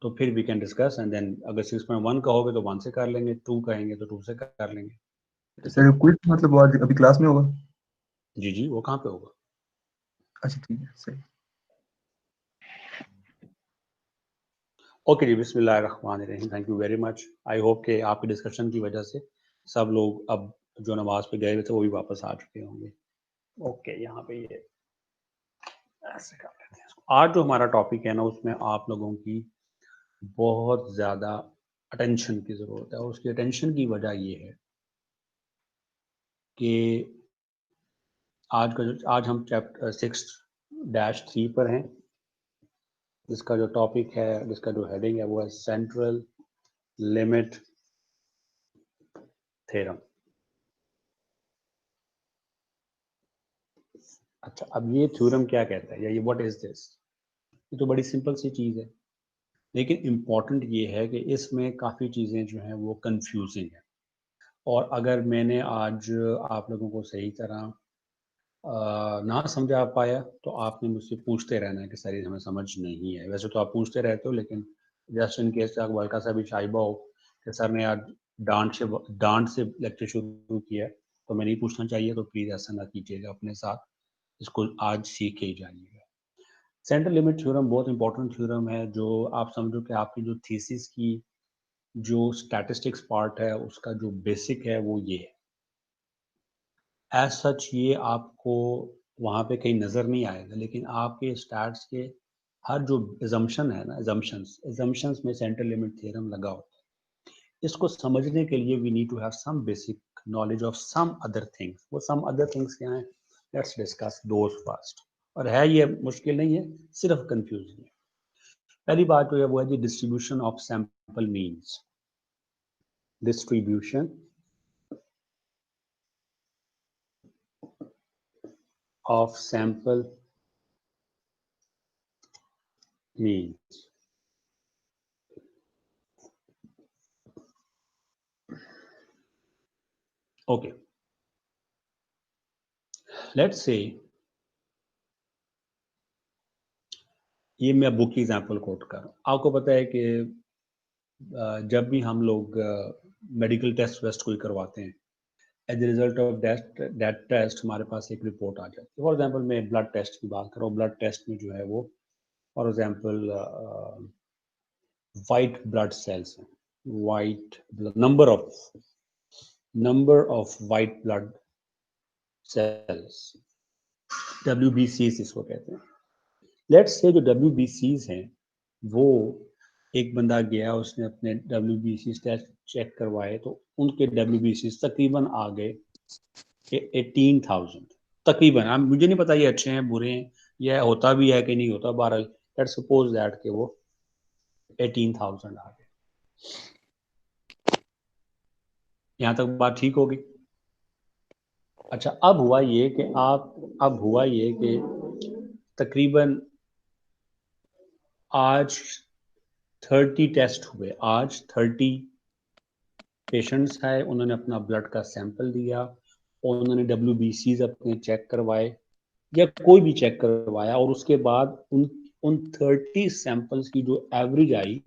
तो फिर we can discuss, and then अगर 6.1 कहोगे तो 1 से कर लेंगे, 2 कहेंगे तो 2 से कर लेंगे। ठीक है सर क्विज मतलब आज अभी क्लास में होगा? जी जी, वो कहाँ पे होगा? अच्छा ठीक है सही। ओके जी, बिस्मिल्लाहिर्रहमानिर्रहीम। Thank you very much. I hope कि आपके डिस्कशन की वजह से सब लोग अब जो नमाज पे गए हुए थे वो भी वापस आ चुके होंगे। ओके, यहाँ पे ये ऐसे कर लेते हैं इसको। आज जो हमारा टॉपिक है ना, उसमें आप लोगों की बहुत ज़्यादा अटेंशन की ज़रूरत है, और उसकी अटेंशन की वजह ये है कि आज हम चैप्टर 6-3 पर हैं, जिसका जो टॉपिक है, जिसका जो हेडिंग है वो है सेंट्रल लिमिट थ्योरम। अच्छा, अब ये थ्योरम क्या कहता है या ये व्हाट इज दिस? ये तो बड़ी सिंपल सी चीज़ है, लेकिन इम्पॉर्टेंट ये है कि इसमें काफ़ी चीज़ें जो हैं वो कंफ्यूजिंग है। और अगर मैंने आज आप लोगों को सही तरह ना समझा पाया तो आपने मुझसे पूछते रहना है कि सर ये हमें समझ नहीं है। वैसे तो आप पूछते रहते हो, लेकिन जस्ट इन केस आपको हल्का सा भी शाइबा हो कि सर ने आज डांट से लेक्चर शुरू किया तो मैं नहीं पूछना चाहिए, तो प्लीज़ ऐसा ना कीजिएगा अपने साथ, इसको आज सीख के ही जाइएगा। सेंट्रल लिमिट थ्योरम बहुत इंपॉर्टेंट थ्योरम है, जो आप समझो कि आपकी जो थीसिस की जो स्टैटिस्टिक्स पार्ट है उसका जो बेसिक है वो ये है। एज सच ये आपको वहाँ पे कहीं नज़र नहीं आएगा, लेकिन आपके स्टैट्स के हर जो एजम्पशन है ना, एजम्पशंस में सेंट्रल लिमिट थ्योरम लगा होता है। इसको समझने के लिए we need to have some basic knowledge of some other things. वो सम अदर थिंग्स क्या हैं? Let's discuss those first. और है ये मुश्किल नहीं है, सिर्फ कंफ्यूजन है। पहली बात जो है वो है जी distribution of sample means. Distribution of sample means. Okay, let's say ये मैं बुक की एग्जांपल कोट कर रहा हूँ। आपको पता है कि जब भी हम लोग मेडिकल टेस्ट वेस्ट कोई करवाते हैं, as a result of that test हमारे पास एक रिपोर्ट आ जाती है। फॉर एग्जांपल मैं ब्लड टेस्ट की बात कर रहा हूँ। ब्लड टेस्ट में जो है वो for example white blood cells हैं, white number of white blood cells, WBCs इसको कहते हैं। लेट्स से जो WBCs हैं वो एक बंदा गया, उसने अपने WBCs टेस्ट चेक करवाए तो उनके WBCs तकरीबन आ गए 18,000 तकरीबन। अब मुझे नहीं पता ये अच्छे हैं बुरे हैं, यह होता भी है कि नहीं होता, बहरहाल लेट्स सपोज दैट कि वो 18,000 आ गए। यहाँ तक बात ठीक होगी? अच्छा, अब हुआ ये कि तकरीबन आज 30 टेस्ट हुए। आज 30 पेशेंट्स आए, उन्होंने अपना ब्लड का सैंपल दिया और उन्होंने WBCs अपने चेक करवाए या कोई भी चेक करवाया, और उसके बाद उन 30 सैंपल्स की जो एवरेज आई,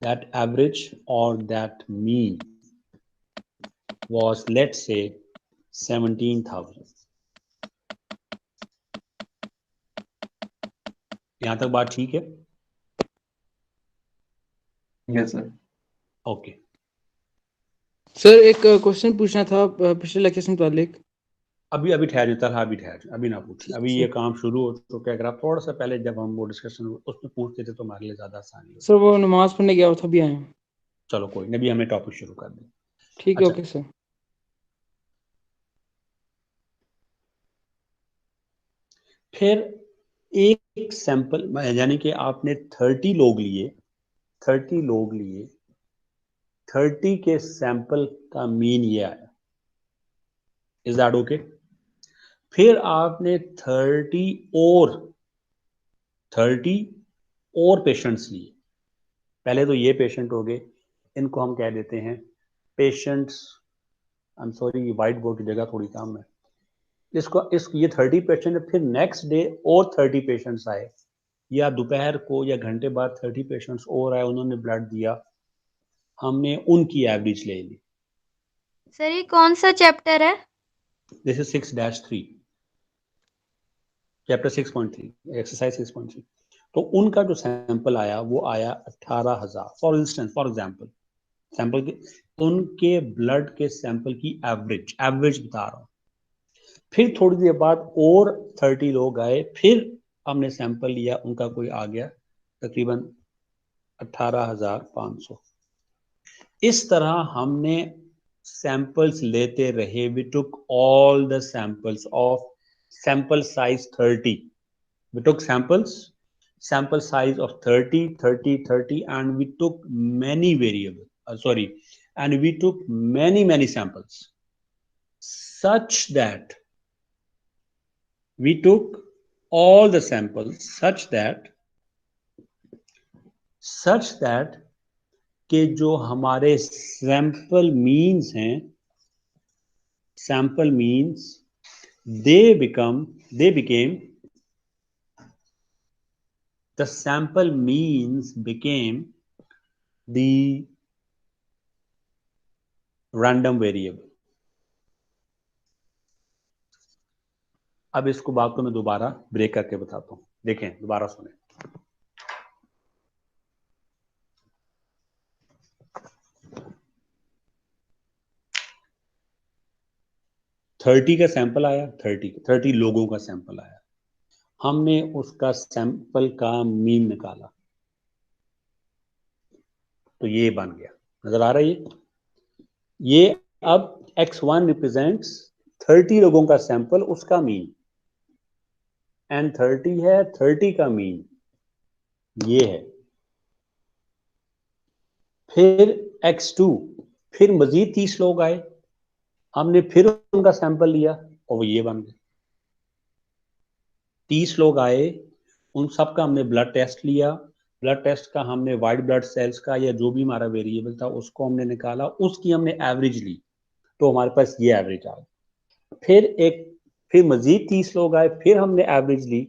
दैट एवरेज और that mean was, let's say, 17,000. यहां तक बात ठीक है? Yes sir. ओके। सर एक क्वेश्चन पूछना था पिछले लेक्चर से मुतालिक। अभी ठहर जाता है, अभी ठहर, अभी ना पूछे, अभी ये काम शुरू हो चुका है। अगर आप थोड़ा सा पहले जब हम वो डिस्कशन उसमें पूछते थे तो हमारे लिए ज्यादा आसानी होती। सर वो नमाज पढ़ने गया था, अभी आए। चलो कोई नहीं, अभी हमें टॉपिक शुरू कर दें। ठीक है, अच्छा, ओके सर। फिर एक सैंपल, यानी कि आपने 30 लोग लिए, 30 के सैंपल का मीन ये आया। Is that okay? फिर आपने 30 और पेशेंट्स लिए। पहले तो ये पेशेंट हो गए, इनको हम कह देते हैं patients. I am sorry, white board की जगह थोड़ी काम है। ये 30 पेशेंट, फिर नेक्स्ट डे और 30 पेशेंट्स आए, या दोपहर को या घंटे बाद 30 पेशेंट्स और आए, उन्होंने ब्लड दिया, हमने उनकी एवरेज ले ली। सर ये कौन सा चैप्टर है? This is 6-3, chapter 6.3, exercise 6.3। तो उनका जो सैंपल आया वो आया 18,000 फॉर एग्जांपल। सैंपल के, उनके ब्लड के सैंपल की एवरेज बता रहा हूँ। फिर थोड़ी देर बाद और 30 लोग आए, फिर हमने सैंपल लिया, उनका कोई आ गया तकरीबन 18,500। इस तरह हमने सैंपल्स लेते रहे। We took all the samples of sample size 30. We took sample size of 30, and we took many variables, and we took many samples, such that we took all the samples such that कि जो हमारे sample means हैं, sample means they became the sample means became the random variable. अब इसको बात को मैं दोबारा ब्रेक करके बताता हूं, देखें, दोबारा सुने। थर्टी का सैंपल आया, 30 लोगों का सैंपल आया, हमने उसका सैंपल का मीन निकाला, तो ये बन गया। नजर आ रहा है ये अब x1 रिप्रेजेंट्स 30 लोगों का सैंपल, उसका मीन, एंड 30 है, 30 का मीन ये है। फिर x2, फिर मजीद 30 लोग आए, हमने फिर उनका सैंपल लिया और वो ये बन गया। 30 लोग आए, उन सब का हमने ब्लड टेस्ट लिया, ब्लड टेस्ट का हमने वाइट ब्लड सेल्स का या जो भी हमारा वेरिएबल था उसको हमने निकाला, उसकी हमने एवरेज ली, तो हमारे पास ये एवरेज आ गई। फिर मजीद 30 लोग आए, फिर हमने एवरेज ली,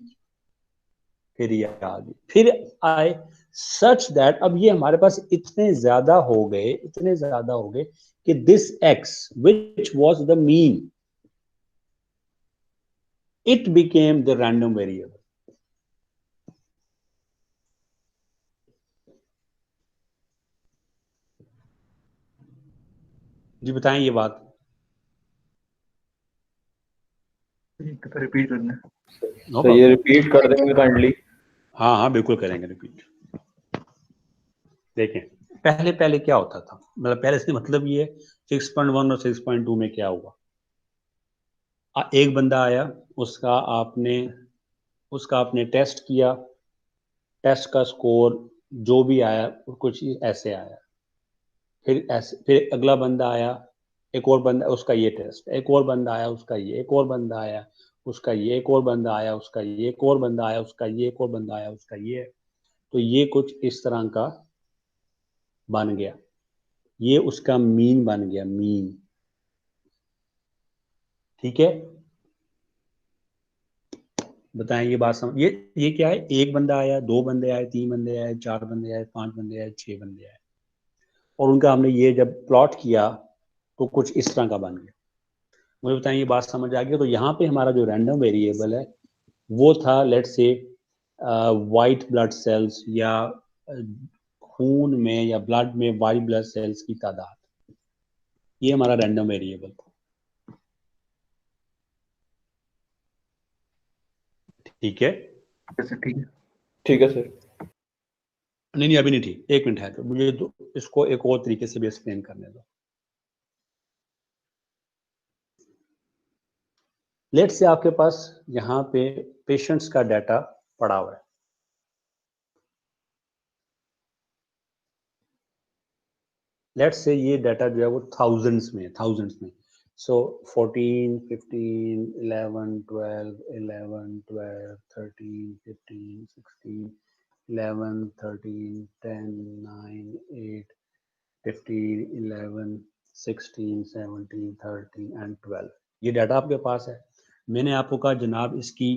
फिर ये आ गई, फिर आए, सच दैट अब ये हमारे पास इतने ज्यादा हो गए कि this x which was the mean, it became the random variable. जी बताएं ये बात। रिपीट करना। तो ये रिपीट कर देंगे काइंडली। हाँ बिल्कुल करेंगे रिपीट। देखें पहले क्या होता था, मतलब पहले से मतलब ये 6.1 और 6.2 में क्या हुआ। एक बंदा आया, उसका आपने टेस्ट किया, टेस्ट का स्कोर जो भी आया कुछ ऐसे आया, फिर अगला बंदा आया, एक और बंदा, उसका ये टेस्ट, एक और बंदा आया, उसका ये, एक और बंदा आया, उसका ये, एक और बंदा आया, उसका ये, एक और बंदा आया, उसका ये, एक और बंदा आया, उसका ये। तो ये कुछ इस तरह का बन गया, ये उसका मीन बन गया, मीन। ठीक है, बताएं ये बात समझ। ये क्या है, एक बंदा आया, दो बंदे आए, 3 बंदे आए, 4 बंदे आए, 5 बंदे आए, 6 बंदे आए, और उनका हमने ये जब प्लॉट किया तो कुछ इस तरह का बन गया। मुझे बताएं ये बात समझ आ गई? तो यहाँ पे हमारा जो रैंडम वेरिएबल है वो था let's say white blood sales या खून में या ब्लड में वाइट ब्लड सेल्स की तादाद, ये हमारा रैंडम वेरिएबल था। ठीक है? ठीक है सर। नहीं अभी नहीं ठीक, 1 मिनट है तो मुझे इसको एक और तरीके से भी एक्सप्लेन करने दो। लेट्स से आपके पास यहाँ पे पेशेंट्स का डाटा पड़ा हुआ है। लेट्स से ये डाटा जो है वो थाउजेंड्स में। सो 14, 15, 11, 12, 11, 12, 13, 15, 16, 11, 13, 10, 9, 8, 15, 11, 16, 17, 13 एंड 12। ये डाटा आपके पास है। मैंने आपको कहा जनाब इसकी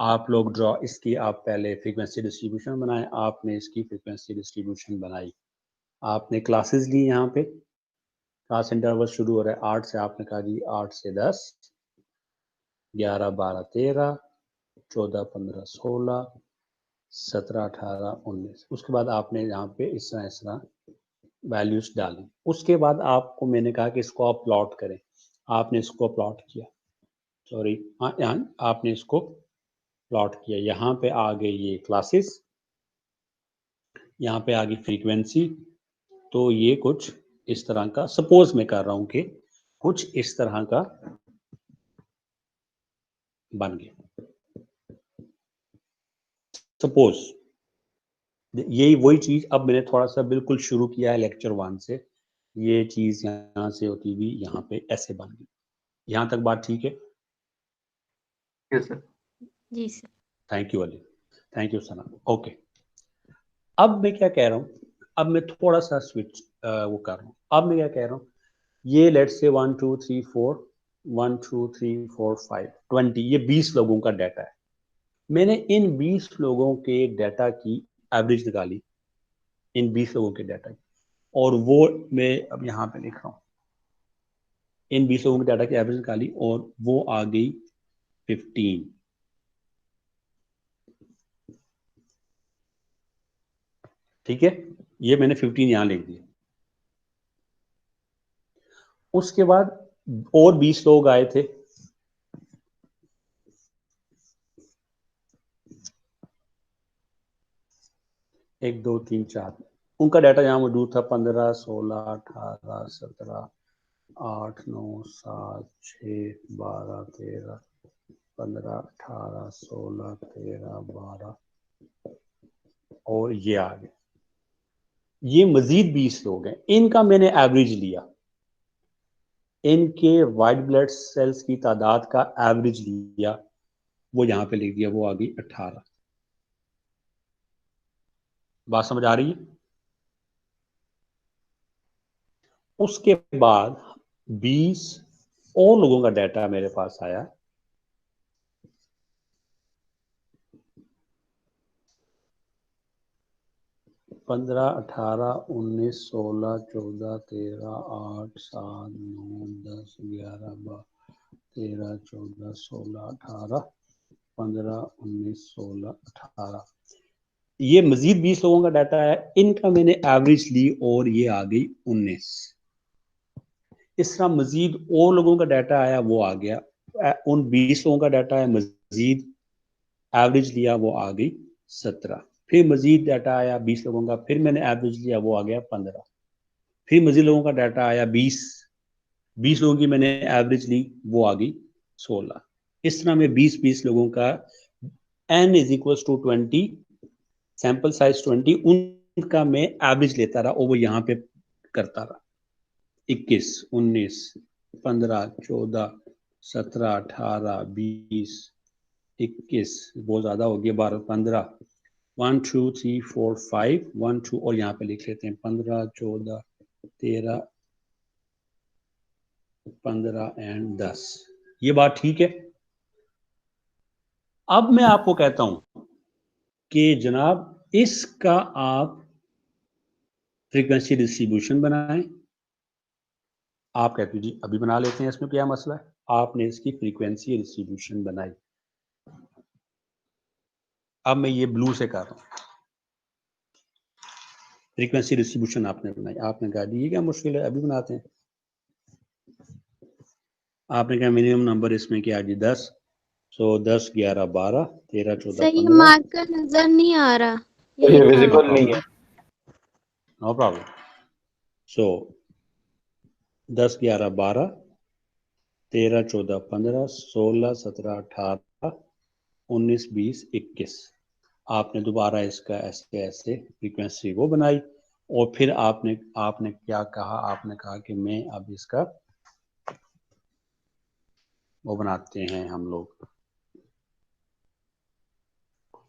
आप लोग इसकी आप पहले फ्रीक्वेंसी डिस्ट्रीब्यूशन बनाएं। आपने इसकी फ्रीक्वेंसी डिस्ट्रीब्यूशन बनाई, आपने क्लासेस ली। यहाँ पे क्लास इंटरवल शुरू हो रहा है 8 से, आपने कहा जी 8 से 10, 11, 12, 13, 14, 15, 16, 17, 18, 19। उसके बाद आपने यहाँ पे इस तरह वैल्यूज डाली। उसके बाद आपको मैंने कहा कि इसको आप प्लॉट करें। आपने इसको प्लॉट किया, सॉरी आपने इसको प्लॉट किया। यहाँ पे आ गई ये क्लासेस, यहाँ पे आ गई फ्रीक्वेंसी। तो ये कुछ इस तरह का, सपोज मैं कर रहा हूं कि कुछ इस तरह का बन गया। सपोज यही वही चीज अब मैंने थोड़ा सा बिल्कुल शुरू किया है लेक्चर 1 से। ये चीज यहाँ से होती हुई यहाँ पे ऐसे बन गई। यहाँ तक बात ठीक है? Yes sir. जी sir. Thank you Ali, thank you Sana. Okay, अब मैं क्या कह रहा हूँ, अब मैं थोड़ा सा स्विच वो कर रहा हूँ। अब मैं क्या कह रहा हूँ, ये लेट्स से 1 2 3 4 1 2 3 4 5 20, ये 20 लोगों का डाटा है। मैंने इन 20 लोगों के डाटा की एवरेज निकाली, इन 20 लोगों के डाटा की, और वो मैं अब यहाँ पे लिख रहा हूँ। इन 20 लोगों के डाटा की एवरेज निकाली और वो आ गई 15। ठीक है, ये मैंने 15 यहाँ लिख दिया। उसके बाद और 20 लोग आए थे, एक दो तीन चार, उनका डाटा यहाँ मौजूद था 15, 16, 18, 17, 8, 9, 7, 6, 12, 13, 15, 18, 16, 13, 12 और ये आ गए। ये मजीद 20 लोग हैं, इनका मैंने एवरेज लिया, इनके वाइट ब्लड सेल्स की तादाद का एवरेज लिया, वो यहां पे लिख दिया, वो आ गई 18। बात समझ आ रही है? उसके बाद 20 और लोगों का डाटा मेरे पास आया, पंद्रह, 18, 19, 16, 14, 13, 8, 7, 9, 10, 11, 12, 13, 14, 16, 18, 15, 19, 16, 18। ये मजीद 20 लोगों का डाटा है, इनका मैंने एवरेज ली और ये आ गई 19। इस तरह मजीद और लोगों का डाटा आया, वो आ गया, उन 20 लोगों का डाटा है, मजीद एवरेज लिया, वो आ गई 17। फिर मजीद डाटा आया 20 लोगों का, फिर मैंने एवरेज लिया, वो आ गया 15। फिर मजीद लोगों का डाटा आया 20 लोगों की मैंने एवरेज ली, वो आ गई 16। इस तरह में 20 लोगों का n is equal to 20, sample size 20, उनका मैं एवरेज लेता रहा और वो यहाँ पे करता रहा। 21, 19, 15, 14, 17, 18, 20, 21, बहुत ज्यादा हो गया, 12, 15, 1 2 3 4 5, 1 2 और यहाँ पे लिख लेते हैं 15, 14, 13, 15 एंड 10। ये बात ठीक है? अब मैं आपको कहता हूं कि जनाब इसका आप फ्रीक्वेंसी डिस्ट्रीब्यूशन बनाएं आप कहते हो जी अभी बना लेते हैं, इसमें क्या मसला है। आपने इसकी फ्रीक्वेंसी डिस्ट्रीब्यूशन बनाई। अब मैं ये ब्लू से कर रहा हूँ, फ्रीक्वेंसी डिस्ट्रीब्यूशन आपने बनाई। आपने कहा ये क्या मुश्किल है, अभी बनाते हैं। आपने कहा मिनिमम नंबर इसमें क्या जी 10, सो 10 11 12 13 14 सर ये 15। मार्कर नजर नहीं आ रहा, ये ये लिखा हुआ विजिबल नहीं है। No problem. सो 10 11 12 13 14 15 16 17 18 19 20 21। आपने दोबारा इसका ऐसे ऐसे फ्रीक्वेंसी वो बनाई, और फिर आपने आपने क्या कहा, आपने कहा कि मैं अब इसका वो बनाते हैं हम लोग।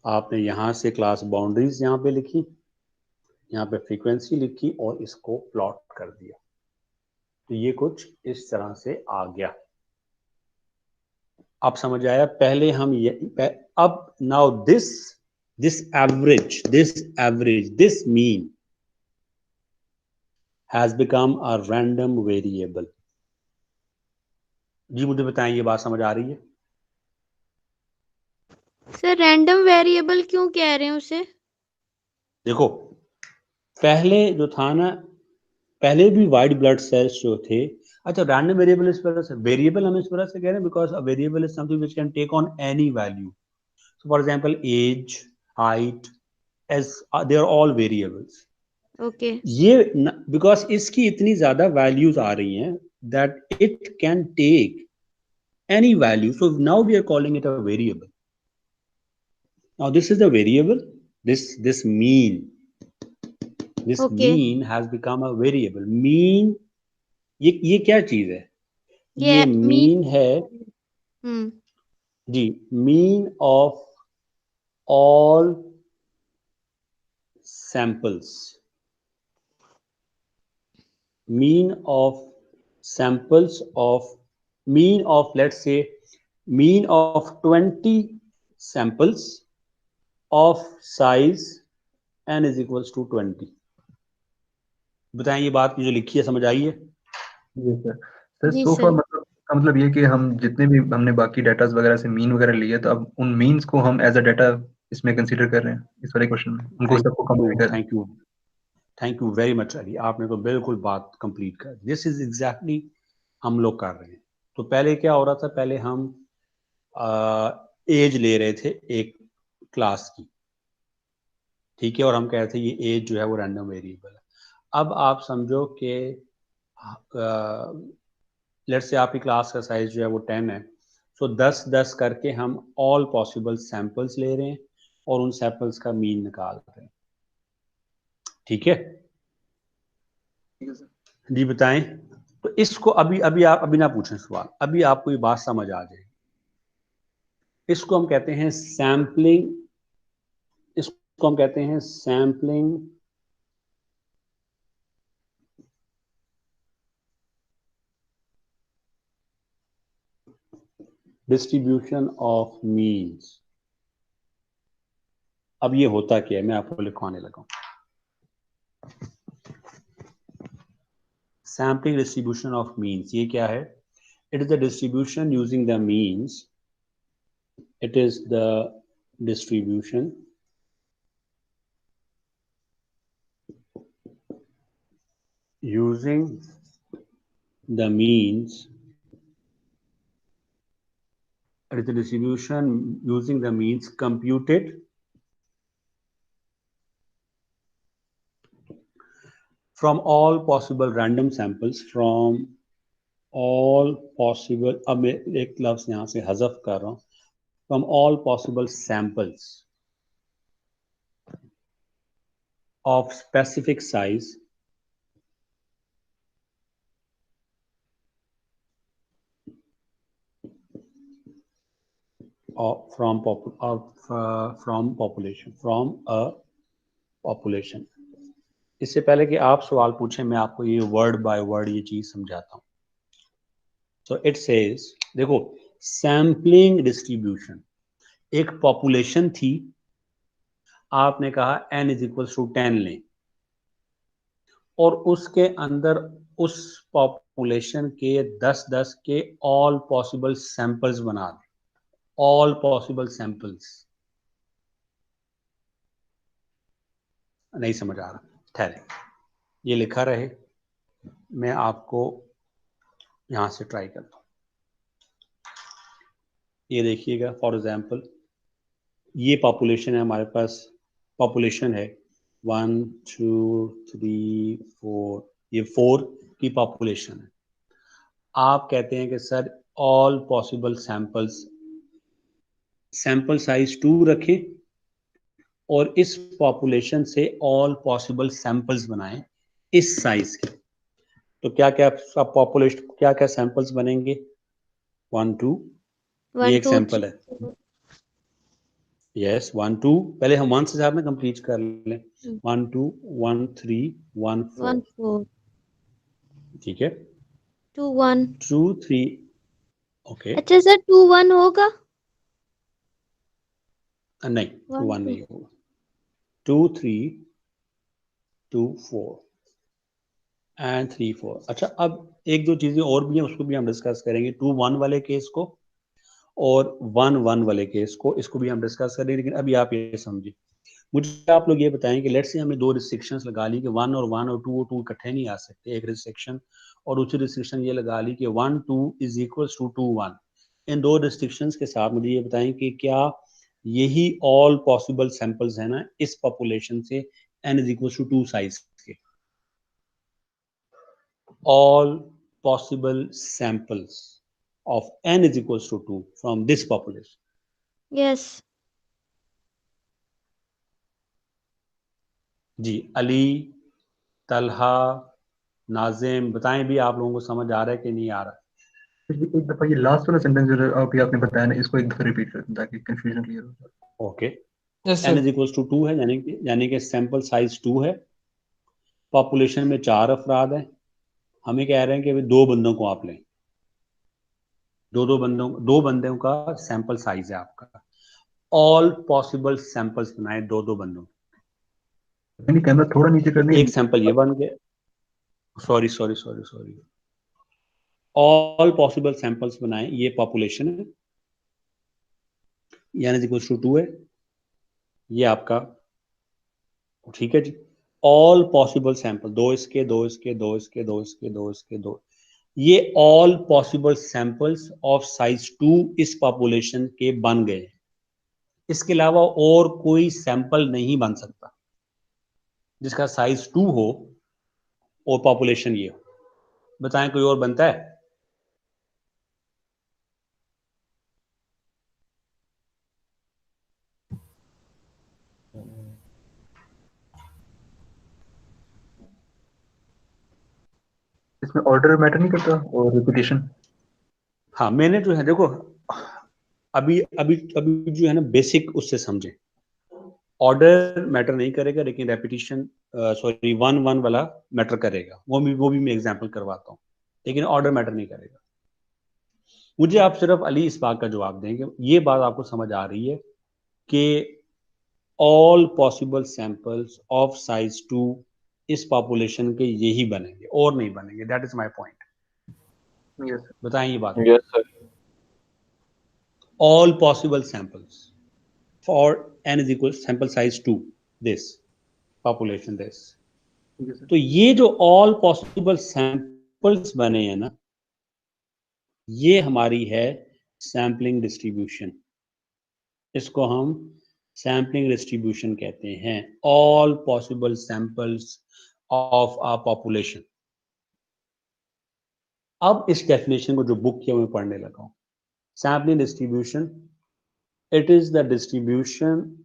आपने यहाँ से क्लास बाउंड्रीज यहाँ पे लिखी, यहाँ पे फ्रीक्वेंसी लिखी और इसको प्लॉट कर दिया। तो ये कुछ इस तरह से आ गया। अब समझ आया। पहले हम ये अब now this average this mean has become a random variable. जी मुझे बताएं, ये बात समझ आ रही है? सर रैंडम वेरिएबल क्यों कह रहे हैं उसे? देखो पहले जो था ना, पहले भी वाइट ब्लड सेल्स जो थे, अच्छा रैंडम वेरिएबल इस तरह से, वेरिएबल हम इस तरह से कह रहे हैं because a variable is something which can take on any value. So for example age, height, age they are all variables. Okay ये बिकॉज इसकी इतनी ज्यादा वैल्यूज आ रही हैं that it can take any value, so now we are calling it a variable. Now this is the variable, this mean okay has become a variable. mean ये क्या चीज है? ये ये मीन है जी, mean of all samples, mean of samples of mean of let's say mean of 20 samples of size n is equals to 20। बताएं ये बात जो लिखी है समझ आई है? जी सर। सर जी सो फार सर। मतलब का मतलब ये कि हम जितने भी हमने बाकी डाटास वगैरह से मीन वगैरह लिए, तो अब उन मीन्स को हम एज अ डाटा इसमें कंसीडर कर रहे हैं इस वाले क्वेश्चन में, उनको थैंक सबको कंबाइन कर। Thank you thank you very much Ali, आपने तो बिल्कुल बात कंप्लीट कर। दिस इज एग्जैक्टली हम लोग कर रहे हैं। तो पहले क्या हो रहा था, पहले हम एज ले रहे थे एक क्लास की, ठीक है, और हम कह रहे थे ये एज जो है वो रैंडम वेरिएबल है। अब आप समझो कि लेट्स से आपकी क्लास का साइज जो है वो 10 है, सो 10 करके हम ऑल पॉसिबल सैंपल्स ले रहे हैं और उन सैंपल्स का मीन निकाल रहे हैं, ठीक है जी? बताएं। तो इसको अभी अभी आप अभी ना पूछें सवाल, अभी आपको ये बात समझ आ जाएगी। इसको हम कहते हैं सैम्पलिंग, इसको हम कहते हैं सैम्पलिंग डिस्ट्रीब्यूशन ऑफ मीन्स। अब ये होता क्या है, मैं आपको लिखवाने लगा हूं। सैम्पलिंग डिस्ट्रीब्यूशन ऑफ मीन्स ये क्या है? It is the distribution using the means, it is the distribution using the means, it is the distribution using the means computed from all possible random samples, from all possible, अब मैं एक लफ्ज यहां से हज़फ कर रहा हूं, from all possible samples of specific size from population, from a population। इससे पहले कि आप सवाल पूछें, मैं आपको ये वर्ड बाय वर्ड ये चीज समझाता हूं। सो इट सेज, देखो सैम्पलिंग डिस्ट्रीब्यूशन, एक पॉपुलेशन थी, आपने कहा n इज इक्वल टू 10 लें, और उसके अंदर उस पॉपुलेशन के 10-10 के ऑल पॉसिबल सैंपल्स बना दें, ऑल पॉसिबल सैंपल्स। नहीं समझ आ रहा, ठहरे, ये लिखा रहे, मैं आपको यहां से ट्राई करता हूं। ये देखिएगा, फॉर एग्जांपल ये पॉपुलेशन है हमारे पास, पॉपुलेशन है 1 2 3 4, ये 4 की पॉपुलेशन है। आप कहते हैं कि sir all possible samples, sample size 2 रखें और इस पॉपुलेशन से ऑल पॉसिबल सैंपल्स बनाएं इस साइज के। तो क्या क्या सब पॉपुलेशन, क्या क्या सैंपल्स बनेंगे? 1 2, ये एक सैंपल है। यस 1 2, पहले हम 1 से साथ में कंप्लीट कर लें। 1 2 1 3 1 4, ठीक है। 2 1, 2 3, ओके। अच्छा सर 2 1 होगा? नहीं 2 1 नहीं होगा। 2 3 2 4 एंड 3 4। अच्छा, अब एक दो चीजें और भी हैं, उसको भी हम डिस्कस करेंगे। 2 1 वाले केस को और 1 1 वाले केस को, इसको भी हम डिस्कस करेंगे। लेकिन अभी आप ये समझिए, मुझे आप लोग ये बताएं कि लेट्स से हमने 2 रिस्ट्रिक्शंस लगा ली कि 1 और 1 और 2 इकट्ठे नहीं आ सकते, एक रिस्ट्रिक्शन, और दूसरी रिस्ट्रिक्शन ये लगा ली कि 1 2 इज इक्वल्स टू 2 1। इन 2 रिस्ट्रिक्शंस के साथ मुझे ये बताएं कि क्या यही ऑल पॉसिबल सैंपल्स है ना इस पॉपुलेशन से n is equals to 2 size के? all possible samples of n is equals to 2 from this population. Yes. जी, अली, तलहा, नाजिम, बताएं भी आप लोगों को समझ आ रहा है कि नहीं आ रहा है? एक दफा ये लास्ट वाला सेंटेंस जो अभी आपने बताया ना, इसको एक दफा रिपीट कर ताकि कंफ्यूजन क्लियर हो जाए। Okay, yes n sir. Is equals to 2 है, यानी कि सैंपल साइज 2 है, पॉपुलेशन में 4 अफराद हैं, हमें कह रहे हैं कि अभी 2 बंदों को आप लें, दो बंदों का सैंपल साइज है आपका। ऑल पॉसिबल सैंपल्स बनाए 2 बंदों, यानी कैमरा थोड़ा नीचे कर दें। एक सैंपल ये बन गया, सॉरी ऑल पॉसिबल सैंपल्स बनाए, ये पॉपुलेशन है, यानी इक्वल्स टू 2 है, ये आपका, ठीक है जी। ऑल पॉसिबल सैंपल, 2 इसके 2 इसके 2 इसके 2 इसके 2 इसके 2, ये all possible samples of size 2 इस पॉपुलेशन के बन गए। इसके अलावा और कोई सैंपल नहीं बन सकता जिसका साइज 2 हो और पॉपुलेशन ये हो। बताएं कोई और बनता है? इसमें ऑर्डर मैटर नहीं करता और रिपीटेशन। हाँ, मैंने जो है देखो, अभी अभी अभी जो है ना बेसिक उससे समझे, ऑर्डर मैटर नहीं करेगा, लेकिन रेपिटेशन, सॉरी 1 1 वाला मैटर करेगा, वो भी मैं एग्जांपल करवाता हूँ, लेकिन ऑर्डर मैटर नहीं करेगा। मुझे आप सिर्फ अली इस बात का जवाब देंगे, ये बात आपको समझ आ रही है कि all possible samples of size 2 इस पॉपुलेशन के यही बनेंगे और नहीं बनेंगे? That is my point. Yes बताएं ये बात। Yes sir. All possible samples for n is equal sample size 2 this population this, sir. तो ये जो ऑल पॉसिबल सैंपल्स बने हैं ना, ये हमारी है सैम्पलिंग डिस्ट्रीब्यूशन, इसको हम सैम्पलिंग डिस्ट्रीब्यूशन कहते हैं। All possible samples of a population. अब इस डेफिनेशन को जो बुक किया मैं पढ़ने लगा हूं, sampling distribution, it is the distribution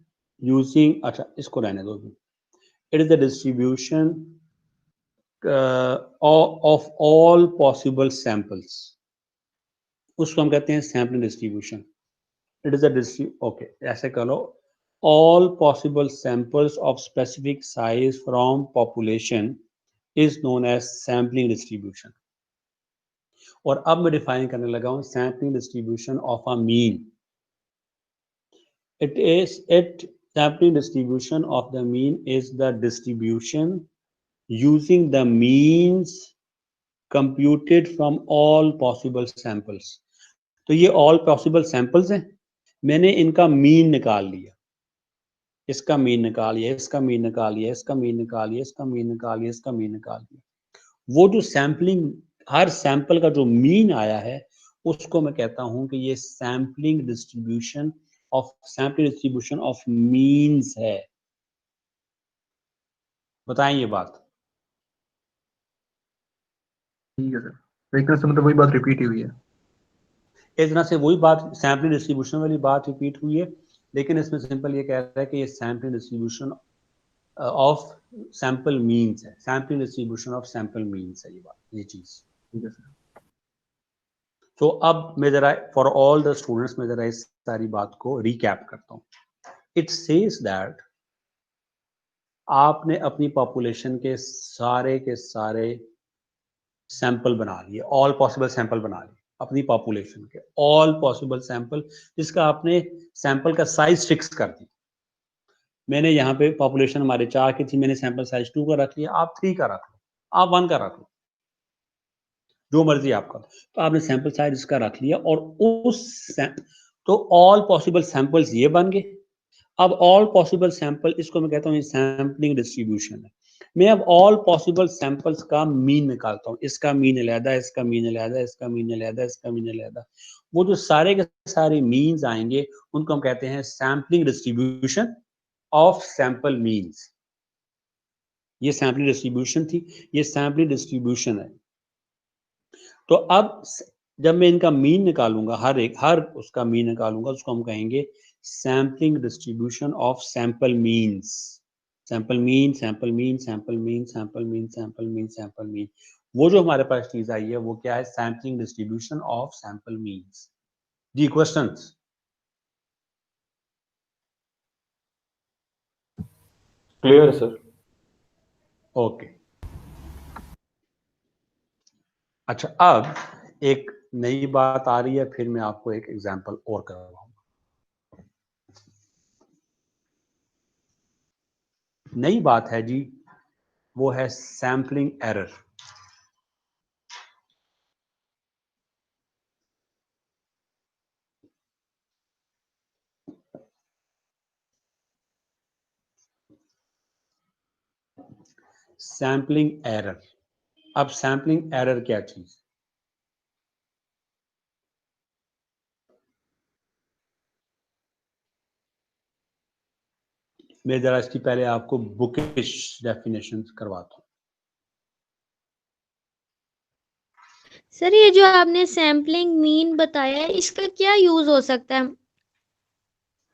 using, अच्छा इसको रहने दो, it is the distribution of all possible samples, उसको हम कहते हैं sampling distribution. It is a okay, ऐसे कर लो, all possible samples of specific size from population is known as sampling distribution। और अब मैं डिफाइन करने लगा हूं sampling distribution of a mean. sampling distribution of the mean is the distribution using the means computed from all possible samples. तो ये all possible samples हैं, मैंने इनका मीन निकाल लिया, इसका मीन निकाल लिया, इसका मीन निकाल लिया, इसका मीन निकाल लिया, इसका मीन निकाल लिया, इसका मीन निकाल लिया। वो जो सैम्पलिंग, हर सैंपल का जो मीन आया है उसको मैं कहता हूं कि ये सैम्पलिंग डिस्ट्रीब्यूशन ऑफ मीन्स है। बताएं ये बात। ठीक है सर, तो एक तरह से मतलब वही बात रिपीट ही हुई है। इस तरह से वही बात सैम्पलिंग डिस्ट्रीब्यूशन वाली बात रिपीट हुई है, लेकिन इसमें सिंपल ये कह रहा है कि ये sampling distribution of sample means है, sampling distribution of sample means है ये बात, ये चीज। ठीक है सर। तो अब मैं जरा फॉर ऑल द स्टूडेंट्स में जरा इस सारी बात को रिकैप करता हूँ। इट सेज दैट आपने अपनी पॉपुलेशन के सारे सैंपल बना लिए, ऑल पॉसिबल सैंपल बना लिए अपनी पॉपुलेशन के, ऑल पॉसिबल सैंपल, जिसका आपने सैंपल का साइज फिक्स कर दी। मैंने यहाँ पे पॉपुलेशन हमारे 4 की थी, मैंने सैंपल साइज 2 का रख लिया, आप 3 का रख लो, आप 1 का रख लो, जो मर्जी आपका। तो आपने सैंपल साइज इसका रख लिया और तो ऑल पॉसिबल सैंपल्स ये बन गए। अब ऑल पॉसिबल सैंपल, इसको मैं कहता हूँ सैम्पलिंग डिस्ट्रीब्यूशन है। मैं अब ऑल पॉसिबल सैंपल्स का मीन निकालता हूँ, इसका मीन अलहदा, इसका मीन अलहदा, इसका मीन अलहदा, इसका मीन अलहदा। वो जो सारे के सारे मीन्स आएंगे उनको हम कहते हैं sampling distribution of sample means. ये सैम्पलिंग डिस्ट्रीब्यूशन थी, ये सैम्पलिंग डिस्ट्रीब्यूशन है। तो अब जब मैं इनका मीन निकालूंगा, हर उसका मीन निकालूंगा, उसको हम कहेंगे sampling distribution of sample means. Sample mean, sample mean, sample mean, sample mean, sample mean, sample mean. वो जो हमारे पास चीज आई है वो क्या है? Sampling distribution of sample means. जी क्वेश्चंस? क्लियर है सर। ओके। अच्छा, अब एक नई बात आ रही है, फिर मैं आपको एक एग्जांपल और करवाऊंगा। नई बात है जी, वो है सैम्पलिंग एरर। Sampling error. अब सैम्पलिंग एरर क्या चीज? मैं जरा इसकी पहले आपको बुकिश डेफिनेशन करवाता हूं। सर ये जो आपने सैम्पलिंग मीन बताया है, इसका क्या यूज हो सकता है?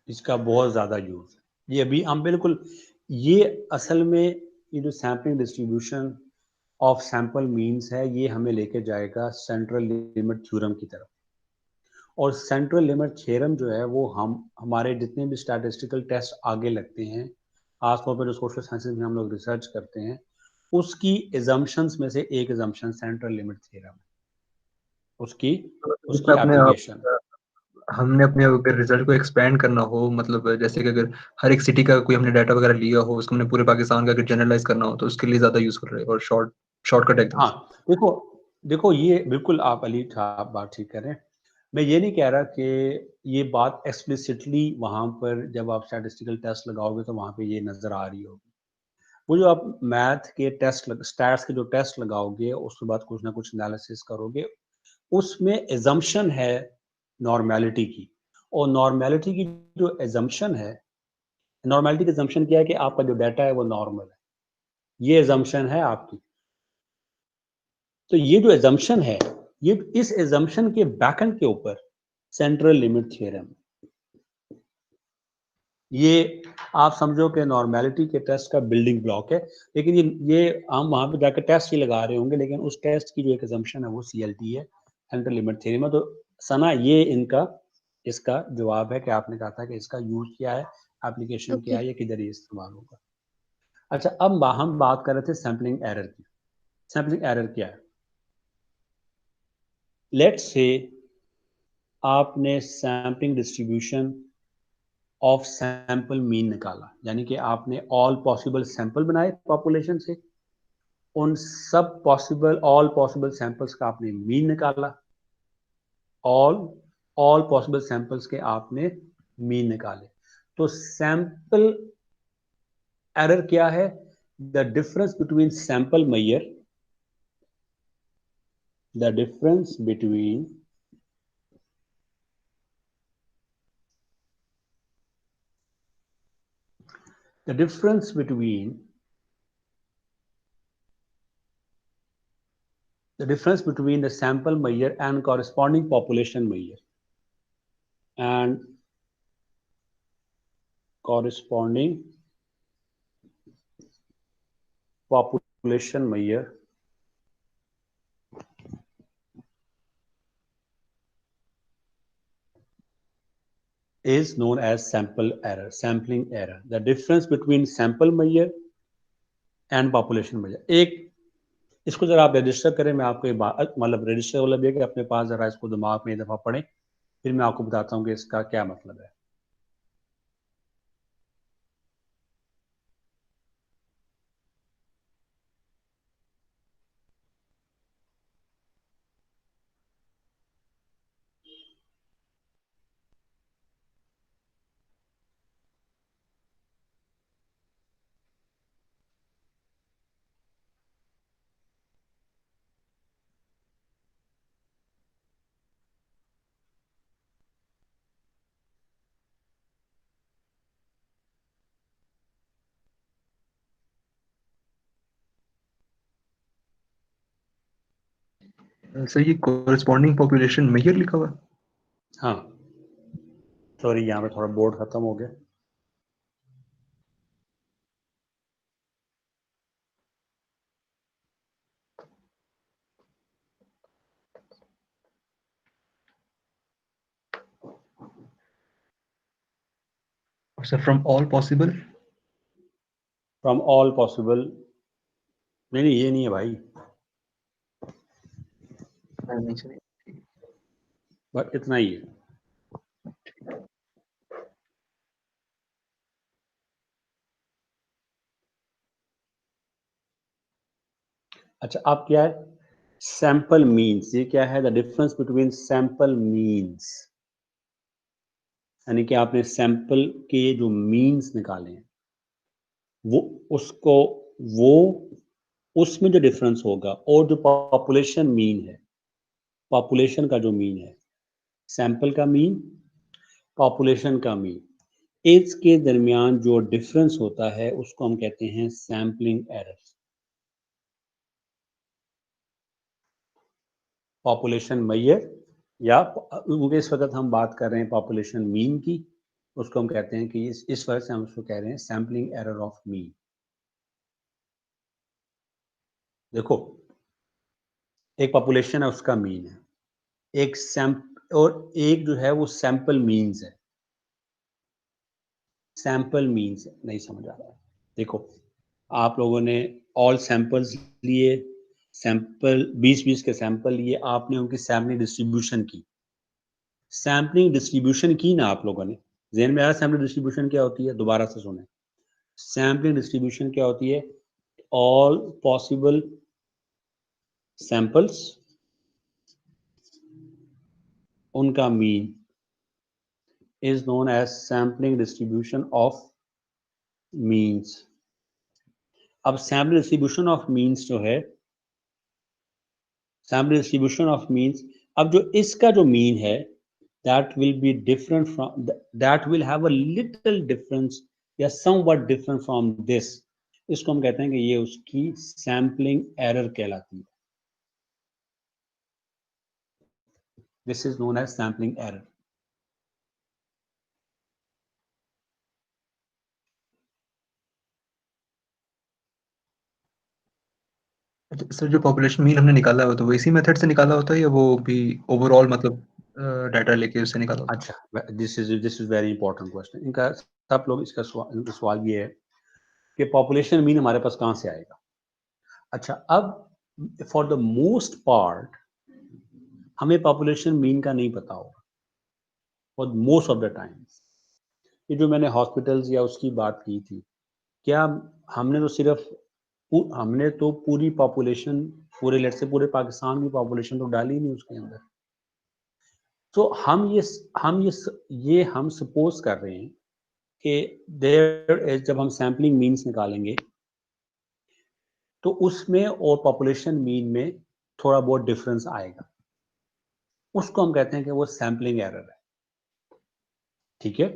इसका बहुत ज्यादा यूज है। ये अभी हम बिल्कुल, ये असल में ये जो sampling distribution of sample means है, ये हमें लेके जाएगा सेंट्रल लिमिट थ्योरम की तरफ। और सेंट्रल लिमिट थ्योरम जो है वो हमारे जितने भी स्टैटिस्टिकल टेस्ट आगे लगते हैं, खासतौर पर जो सोशल साइंसेज में हम लोग रिसर्च करते हैं, उसकी एजम्पशंस में से एक एजम्पशन सेंट्रल लिमिट थ्योरम है, उसकी इसमें अपने एप्लीकेशन। हमने अपने अगर रिजल्ट को एक्सपेंड करना हो, मतलब जैसे कि अगर हर एक सिटी का कोई हमने डाटा वगैरह लिया हो, उसको हमने पूरे पाकिस्तान का अगर जनरलाइज करना हो, तो उसके लिए ज्यादा यूजफुल रहेगा और शॉर्टकट एकदम हाँ, से। देखो देखो, ये बिल्कुल आप अली साहब बात ठीक कर रहे हैं। मैं ये नहीं कह रहा कि ये बात एक्सप्लिसिटली वहां पर जब आप स्टैटिस्टिकल टेस्ट लगाओगे तो वहां पे ये नजर आ रही होगी। वो जो आप मैथ के स्टैट्स के जो टेस्ट लगाओगे, उसके बाद कुछ ना कुछ एनालिसिस करोगे, उसमें एजम्पशन है नॉर्मेलिटी की। और नॉर्मेलिटी की जो एजम्पशन है, नॉर्मेलिटी की एजम्पशन क्या है? कि आपका जो डाटा है वो नॉर्मल है, ये एजम्पशन है आपकी। तो ये जो एजम्पशन है, ये इस एजम्पशन के बैकएंड के ऊपर सेंट्रल लिमिट थ्योरम, ये आप समझो कि नॉर्मेलिटी के टेस्ट का बिल्डिंग ब्लॉक है। लेकिन ये हम वहां पे जाकर टेस्ट ही लगा रहे होंगे, लेकिन उस टेस्ट की जो एक एजम्पशन है वो CLT है, सेंट्रल लिमिट थ्योरम है। तो सना, ये इसका जवाब है कि आपने कहा था कि इसका यूज क्या है, एप्लीकेशन क्या ओके। है, या किधर ये इस्तेमाल होगा। अच्छा, अब हम बात कर रहे थे सैम्पलिंग एरर की। सैम्पलिंग एरर क्या है? लेट्स से आपने sampling distribution of sample mean निकाला, यानी कि आपने ऑल पॉसिबल सैंपल बनाए पॉपुलेशन से, उन सब ऑल पॉसिबल सैंपल्स का आपने मीन निकाला, ऑल पॉसिबल सैंपल्स के आपने मीन निकाले। तो सैंपल एरर क्या है? The difference between sample measure, the difference between the difference between the sample measure and corresponding population measure and corresponding population measure is known as sampling error. The difference between sample measure and population measure. एक इसको जरा आप register करें, मैं आपको एक बात, मतलब रजिस्टर वाला भी है कि अपने पास जरा इसको दिमाग में एक दफा पढ़ें, फिर मैं आपको बताता हूँ कि इसका क्या मतलब है। सर ये कोरिस्पॉन्डिंग पॉपुलेशन मेजर लिखा हुआ है? हाँ सॉरी, यहाँ पे थोड़ा बोर्ड खत्म हो गया। Sir from all possible, from all possible, नहीं ये नहीं है भाई, बस इतना ही है। अच्छा अब क्या है? सैंपल मीन्स, ये क्या है? The difference between sample means, यानी कि आपने सैंपल के जो मीन्स निकाले हैं वो उसमें जो डिफरेंस होगा, और जो पॉपुलेशन मीन है, पॉपुलेशन का जो मीन है, सैंपल का मीन, पॉपुलेशन का मीन, इसके दरमियान जो डिफरेंस होता है उसको हम कहते हैं सैम्पलिंग एरर। पॉपुलेशन मेजर या क्योंकि इस वक्त हम बात कर रहे हैं पॉपुलेशन मीन की, उसको हम कहते हैं कि इस वजह से हम उसको कह रहे हैं सैम्पलिंग एरर ऑफ मीन। देखो एक पॉपुलेशन है, उसका मीन है, एक और एक जो है वो सैंपल मीन्स है। सैंपल मीन्स नहीं समझ आ रहा है। देखो आप लोगों ने ऑल सैंपल्स लिए, सैंपल 20-20 के सैंपल लिए, आपने उनकी सैम्पलिंग डिस्ट्रीब्यूशन की, सैम्पलिंग डिस्ट्रीब्यूशन की ना आप लोगों ने, ज़हन में आया सैम्पलिंग डिस्ट्रीब्यूशन क्या होती है? दोबारा से सुने, सैम्पलिंग डिस्ट्रीब्यूशन क्या होती है? ऑल पॉसिबल सैंपल्स, उनका mean is known as sampling distribution of means। अब सैम्पल डिस्ट्रीब्यूशन ऑफ मीन्स जो है, सैम्पल डिस्ट्रीब्यूशन ऑफ मीन्स, अब जो इसका जो मीन है that will be different from that will have a little difference या somewhat different from this, इसको हम कहते हैं कि ये उसकी सैम्पलिंग एरर कहलाती है। This is known as sampling error। Sir जो पॉपुलेशन मीन हमने निकाला हो तो वो इसी मेथड से निकाला होता है या वो भी ओवरऑल मतलब डाटा लेके उससे निकाला होता है? अच्छा this is very important question. इनका सब लोग इसका सवाल ये है कि पॉपुलेशन मीन हमारे पास कहाँ से आएगा। अच्छा अब फॉर द मोस्ट पार्ट हमें पॉपुलेशन मीन का नहीं पता होगा for most of the times. ये जो मैंने हॉस्पिटल्स या उसकी बात की थी, क्या हमने तो सिर्फ हमने तो पूरी पॉपुलेशन, पूरे लेट से पूरे पाकिस्तान की पॉपुलेशन तो डाली नहीं उसके अंदर। तो हम सपोज कर रहे हैं कि देयर इज, जब हम सैम्पलिंग मीन्स निकालेंगे तो उसमें और पॉपुलेशन मीन में थोड़ा बहुत डिफरेंस आएगा, उसको हम कहते हैं कि वो सैम्पलिंग एरर है। ठीक है।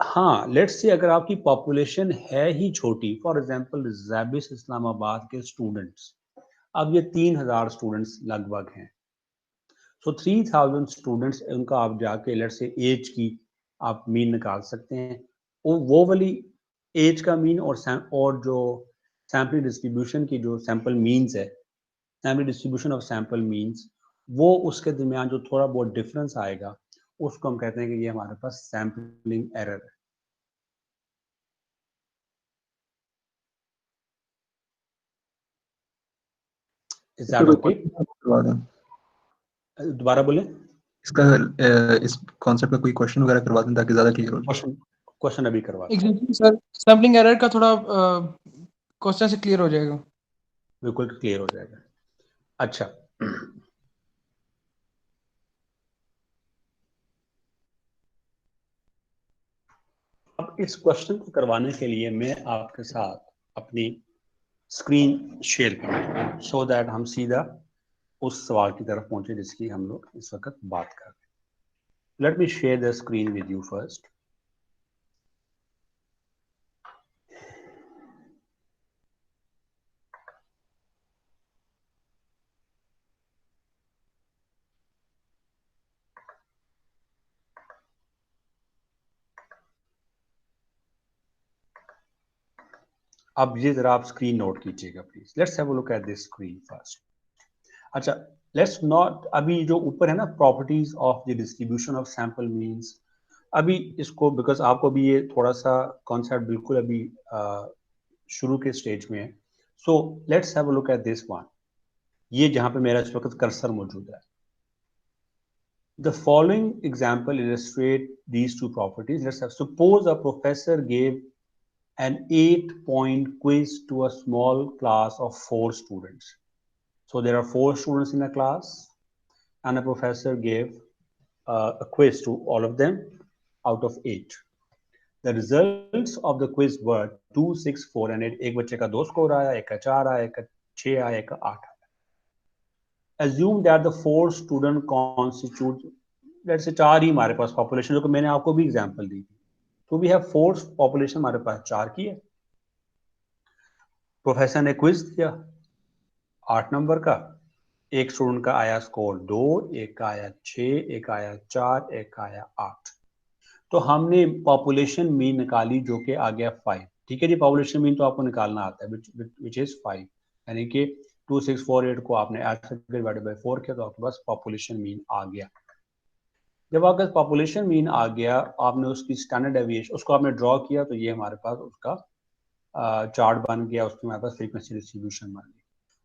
हाँ, लेट्स से अगर आपकी पॉपुलेशन है ही छोटी, फॉर एग्जांपल ज़ाबिस इस्लामाबाद के स्टूडेंट्स, अब ये 3000 स्टूडेंट्स लगभग हैं, सो 3000 स्टूडेंट्स, उनका आप जाके लेट्स से एज की आप मीन निकाल सकते हैं। वो वाली एज का मीन और जो सैम्पल डिस्ट्रीब्यूशन की जो सैंपल मीन्स है, sample distribution of sample means, वो उसके दरमियान जो थोड़ा बहुत डिफरेंस आएगा उसको हम कहते हैं कि ये हमारे पास सैम्पलिंग एरर है। Is that okay? दोबारा बोलें। इसका इस कॉन्सेप्ट का कोई क्वेश्चन वगैरह करवा दें ताकि ज्यादा क्लियर हो जाए। क्वेश्चन अभी करवा दें। एग्जैक्टली सर, सैम्पलिंग एरर का थोड़ा क्वेश्चन से क्लियर हो जाएगा। बिल्कुल क्लियर हो जाएगा। अच्छा, अब इस क्वेश्चन को करवाने के लिए मैं आपके साथ अपनी स्क्रीन शेयर करूंगा सो दैट हम सीधा उस सवाल की तरफ पहुंचे जिसकी हम लोग इस वक्त बात कर रहे हैं। Let me share the screen with you first. अब ये जरा आप स्क्रीन नोट कीजिएगा please. Let's have a look at this screen first. अच्छा, लेट्स नॉट, अभी जो ऊपर है ना properties of the distribution of sample means, अभी इसको बिकॉज आपको भी ये थोड़ा सा कॉन्सेप्ट बिल्कुल अभी शुरू के स्टेज में है, so let's have a look at this one. ये जहां पे मेरा इस वक्त कर्सर मौजूद है। The following example illustrate these two properties. Let's have, suppose a professor gave an 8-point quiz to a small class of 4 students. So there are 4 students in a class and a professor gave a quiz to all of them out of 8. The results of the quiz were 2, 6, 4 and 8. एक बच्चे का 2 score आया, एक का 4 आया, एक का 6 आया, एक का 8 आया. Assume that the 4 student constitute, let's say 4 ही हमारे पास पॉपुलेशन, जो कि मैंने आपको भी एग्जांपल दी थी, तो वी हैव 4 पॉपुलेशन हमारे पास 4 की है। प्रोफेसर ने क्विज दिया 8 नंबर का, एक स्टूडेंट का आया स्कोर 2, एक का आया 6, एक आया 4, एक का आया 8। तो हमने पॉपुलेशन मीन निकाली जो कि आ गया 5। ठीक है जी, पॉपुलेशन मीन तो आपको निकालना आता है विच इज 5, यानी कि 2, 6, 4, 8 को आपने 8 से डिवाइडेड बाय 4 किया तो आपके पास पॉपुलेशन मीन आ गया। जब आपके पास पॉपुलेशन मीन आ गया, आपने उसकी स्टैंडर्ड डेविएशन उसको आपने ड्रॉ किया, तो ये हमारे पास उसका चार्ट बन गया, उसके हमारे पास फ्रीक्वेंसी डिस्ट्रीब्यूशन बन गई।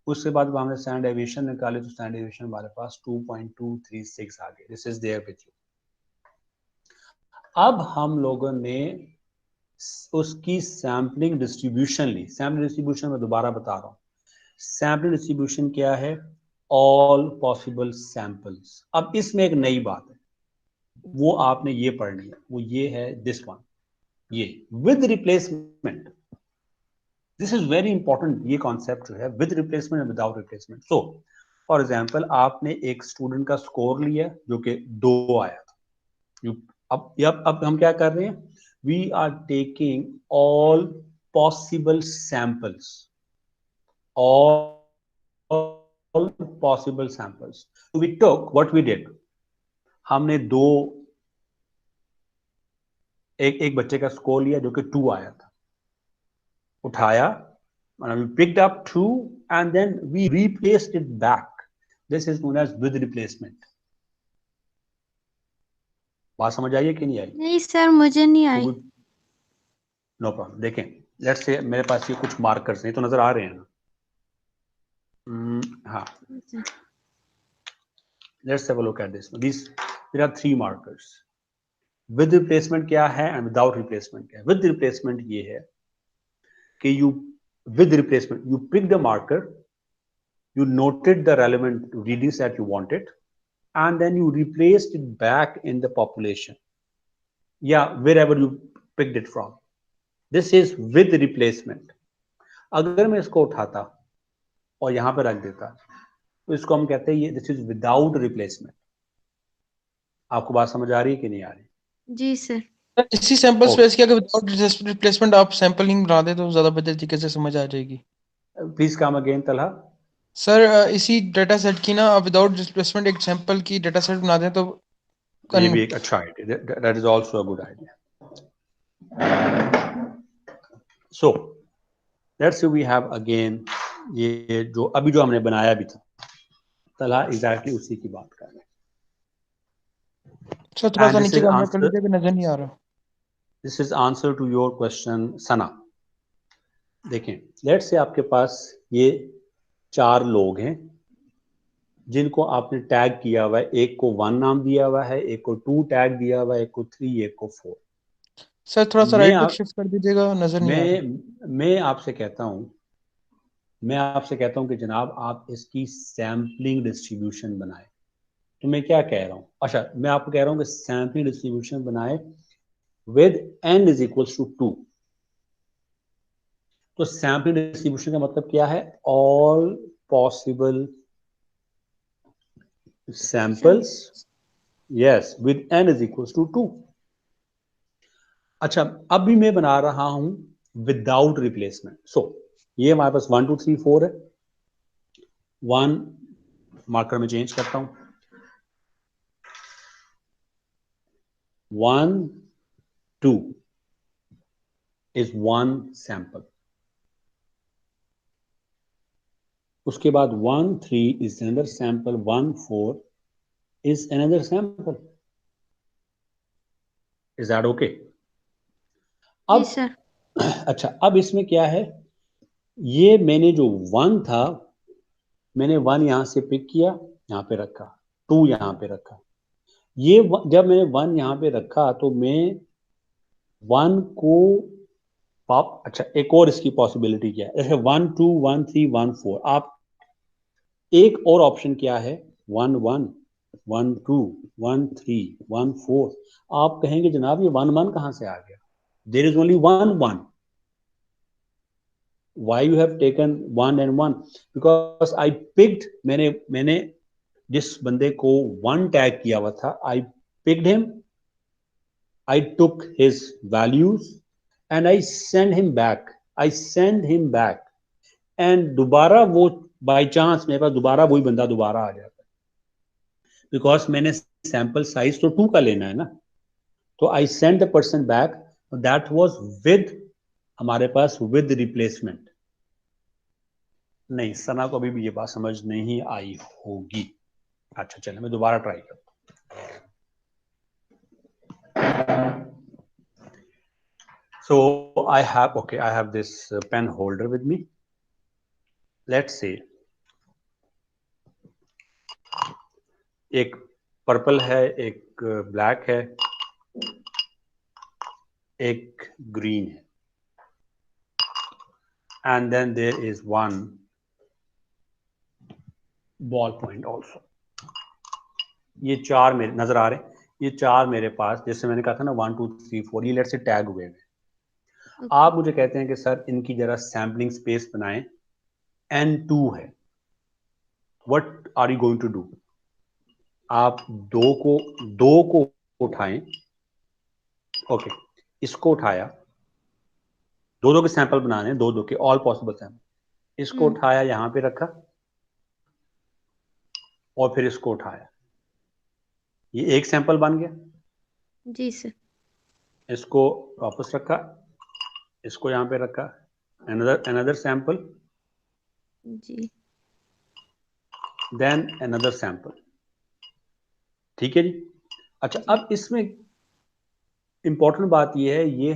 उसके बाद हमने स्टैंडर्ड डेविएशन निकाली, तो स्टैंडर्ड डेविएशन हमारे पास 2.236 आ गई। This is there with you. अब हम लोगों ने उसकी सैम्पलिंग डिस्ट्रीब्यूशन ली। सैम्पलिंग डिस्ट्रीब्यूशन में दोबारा बता रहा हूं, सैम्पलिंग डिस्ट्रीब्यूशन क्या है? All possible samples. अब इसमें एक नई बात है, वो आपने ये पढ़नी है, वो ये है दिस वन, ये with replacement. This is very important, ये कॉन्सेप्ट जो है with replacement and without replacement. So for example, आपने एक स्टूडेंट का स्कोर लिया जो कि 2 आया था। अब हम क्या कर रहे हैं? We are taking all possible samples, all possible samples. So we took what we did, हमने एक बच्चे का स्कोर लिया जो कि 2 आया था, उठाया, we picked up 2 and then we replaced it back. This is known as with replacement. बात समझ आई है कि नहीं आई? नहीं सर, मुझे नहीं आई। No problem. देखें, लेट्स से मेरे पास ये कुछ मार्कर्स हैं, तो नजर आ रहे हैं ना? हाँ, let's have a look at this. There are 3 markers. With replacement क्या है and without replacement क्या है? With replacement ये है कि with replacement. You picked a marker, you noted the relevant readings that you wanted, and then you replaced it back in the population. Yeah, wherever you picked it from. This is with replacement. अगर मैं इसको उठाता और यहाँ पे रख देता तो इसको हम कहते हैं ये दिस इज विदाउट रिप्लेसमेंट। आपको बात समझ आ रही है कि नहीं आ रही? जी सर। इसी सैंपल स्पेस की अगर विदाउट रिप्लेसमेंट आप सैंपलिंग बना दे तो ज्यादा बेहतर तरीके से समझ आ जाएगी। Please come again Talha. Sir इसी डेटा सेट की ना विदाउट रिप्लेसमेंट एक सैंपल की डेटा सेट बना दें तो ये भी एक अच्छा idea, that is also a good idea. So let's see we have again ये जो अभी जो हमने बनाया भी था तलहा एग्जैक्टली उसी की बात कर रहे हैं। सर थोड़ा सा नीचे कैमरा कर लीजिए, नजर नहीं आ रहा। This is answer to your question Sana. देखें, लेट्स से आपके पास ये 4 लोग हैं जिनको आपने टैग किया हुआ है। एक को 1 नाम दिया हुआ है, एक को 2 टैग दिया हुआ है, एक को 3, एक को 4। सर थोड़ा सा राइट तक शिफ्ट कर दीजिएगा, नजर नहीं आ रहा। मैं आपसे कहता हूं कि जनाब आप इसकी सैम्पलिंग डिस्ट्रीब्यूशन बनाएं। तो मैं क्या कह रहा हूं, अच्छा मैं आपको कह रहा हूं कि सैम्पलिंग डिस्ट्रीब्यूशन बनाए with n is equals to 2। तो सैम्पलिंग डिस्ट्रीब्यूशन का मतलब क्या है? All possible samples, yes, with n is equals to 2। अच्छा, अब भी मैं बना रहा हूं विदाउट रिप्लेसमेंट। सो ये हमारे पास 1 2 3 4 है। 1 मार्कर में चेंज करता हूं, 1 2 is 1 sample. उसके बाद 1 3 is another sample, 1 4 is another sample. Is that okay? अब सर। अच्छा, अब इसमें क्या है, ये मैंने जो 1 था मैंने 1 यहां से पिक किया, यहां पे रखा, 2 यहां पे रखा। ये जब मैंने 1 यहां पे रखा तो मैं 1 को अच्छा एक और इसकी पॉसिबिलिटी क्या है, जैसे 1 2 1 3 1 4। आप एक और ऑप्शन क्या है, 1 1 1 2 1 3 1 4। आप कहेंगे जनाब ये 1 1 कहां से आ गया? There is only 1 1। Why you have taken 1 and 1? Because I picked, मैंने जिस बंदे को 1 टैग किया हुआ था, I picked him, I took his values and I send him back. And दोबारा वो बाय चांस मेरे पास दोबारा वही बंदा दोबारा आ जाता है, बिकॉज मैंने सैंपल साइज तो 2 का लेना है ना। तो I send the person back, that was with, हमारे पास विद रिप्लेसमेंट। नहीं, सना को अभी भी ये बात समझ नहीं आई होगी। अच्छा चलिए मैं दोबारा ट्राई करता हूं। So I have this pen holder with me. Let's say एक पर्पल है, एक ब्लैक है, एक ग्रीन है, and then there is one ball point also. ये 4 मेरे नजर आ रहे हैं, ये 4 मेरे पास, जैसे मैंने कहा था ना 1 2 3 4, ये लेट से टैग हुए हैं। आप मुझे कहते हैं कि सर इनकी जरा सैम्पलिंग स्पेस बनाएं, n2 है। What are you going to do? आप 2 को उठाएं। ओके, इसको उठाया, 2 के सैंपल बनाने, 2 के ऑल पॉसिबल सैंपल। इसको उठाया, यहां पे रखा, और फिर इसको उठाया, ये एक सैंपल बन गया। जी सर। इसको वापस रखा, इसको यहां पे रखा, another sample, जी। then another sample। ठीक है जी। अच्छा, अब इसमें इंपॉर्टेंट बात ये है, ये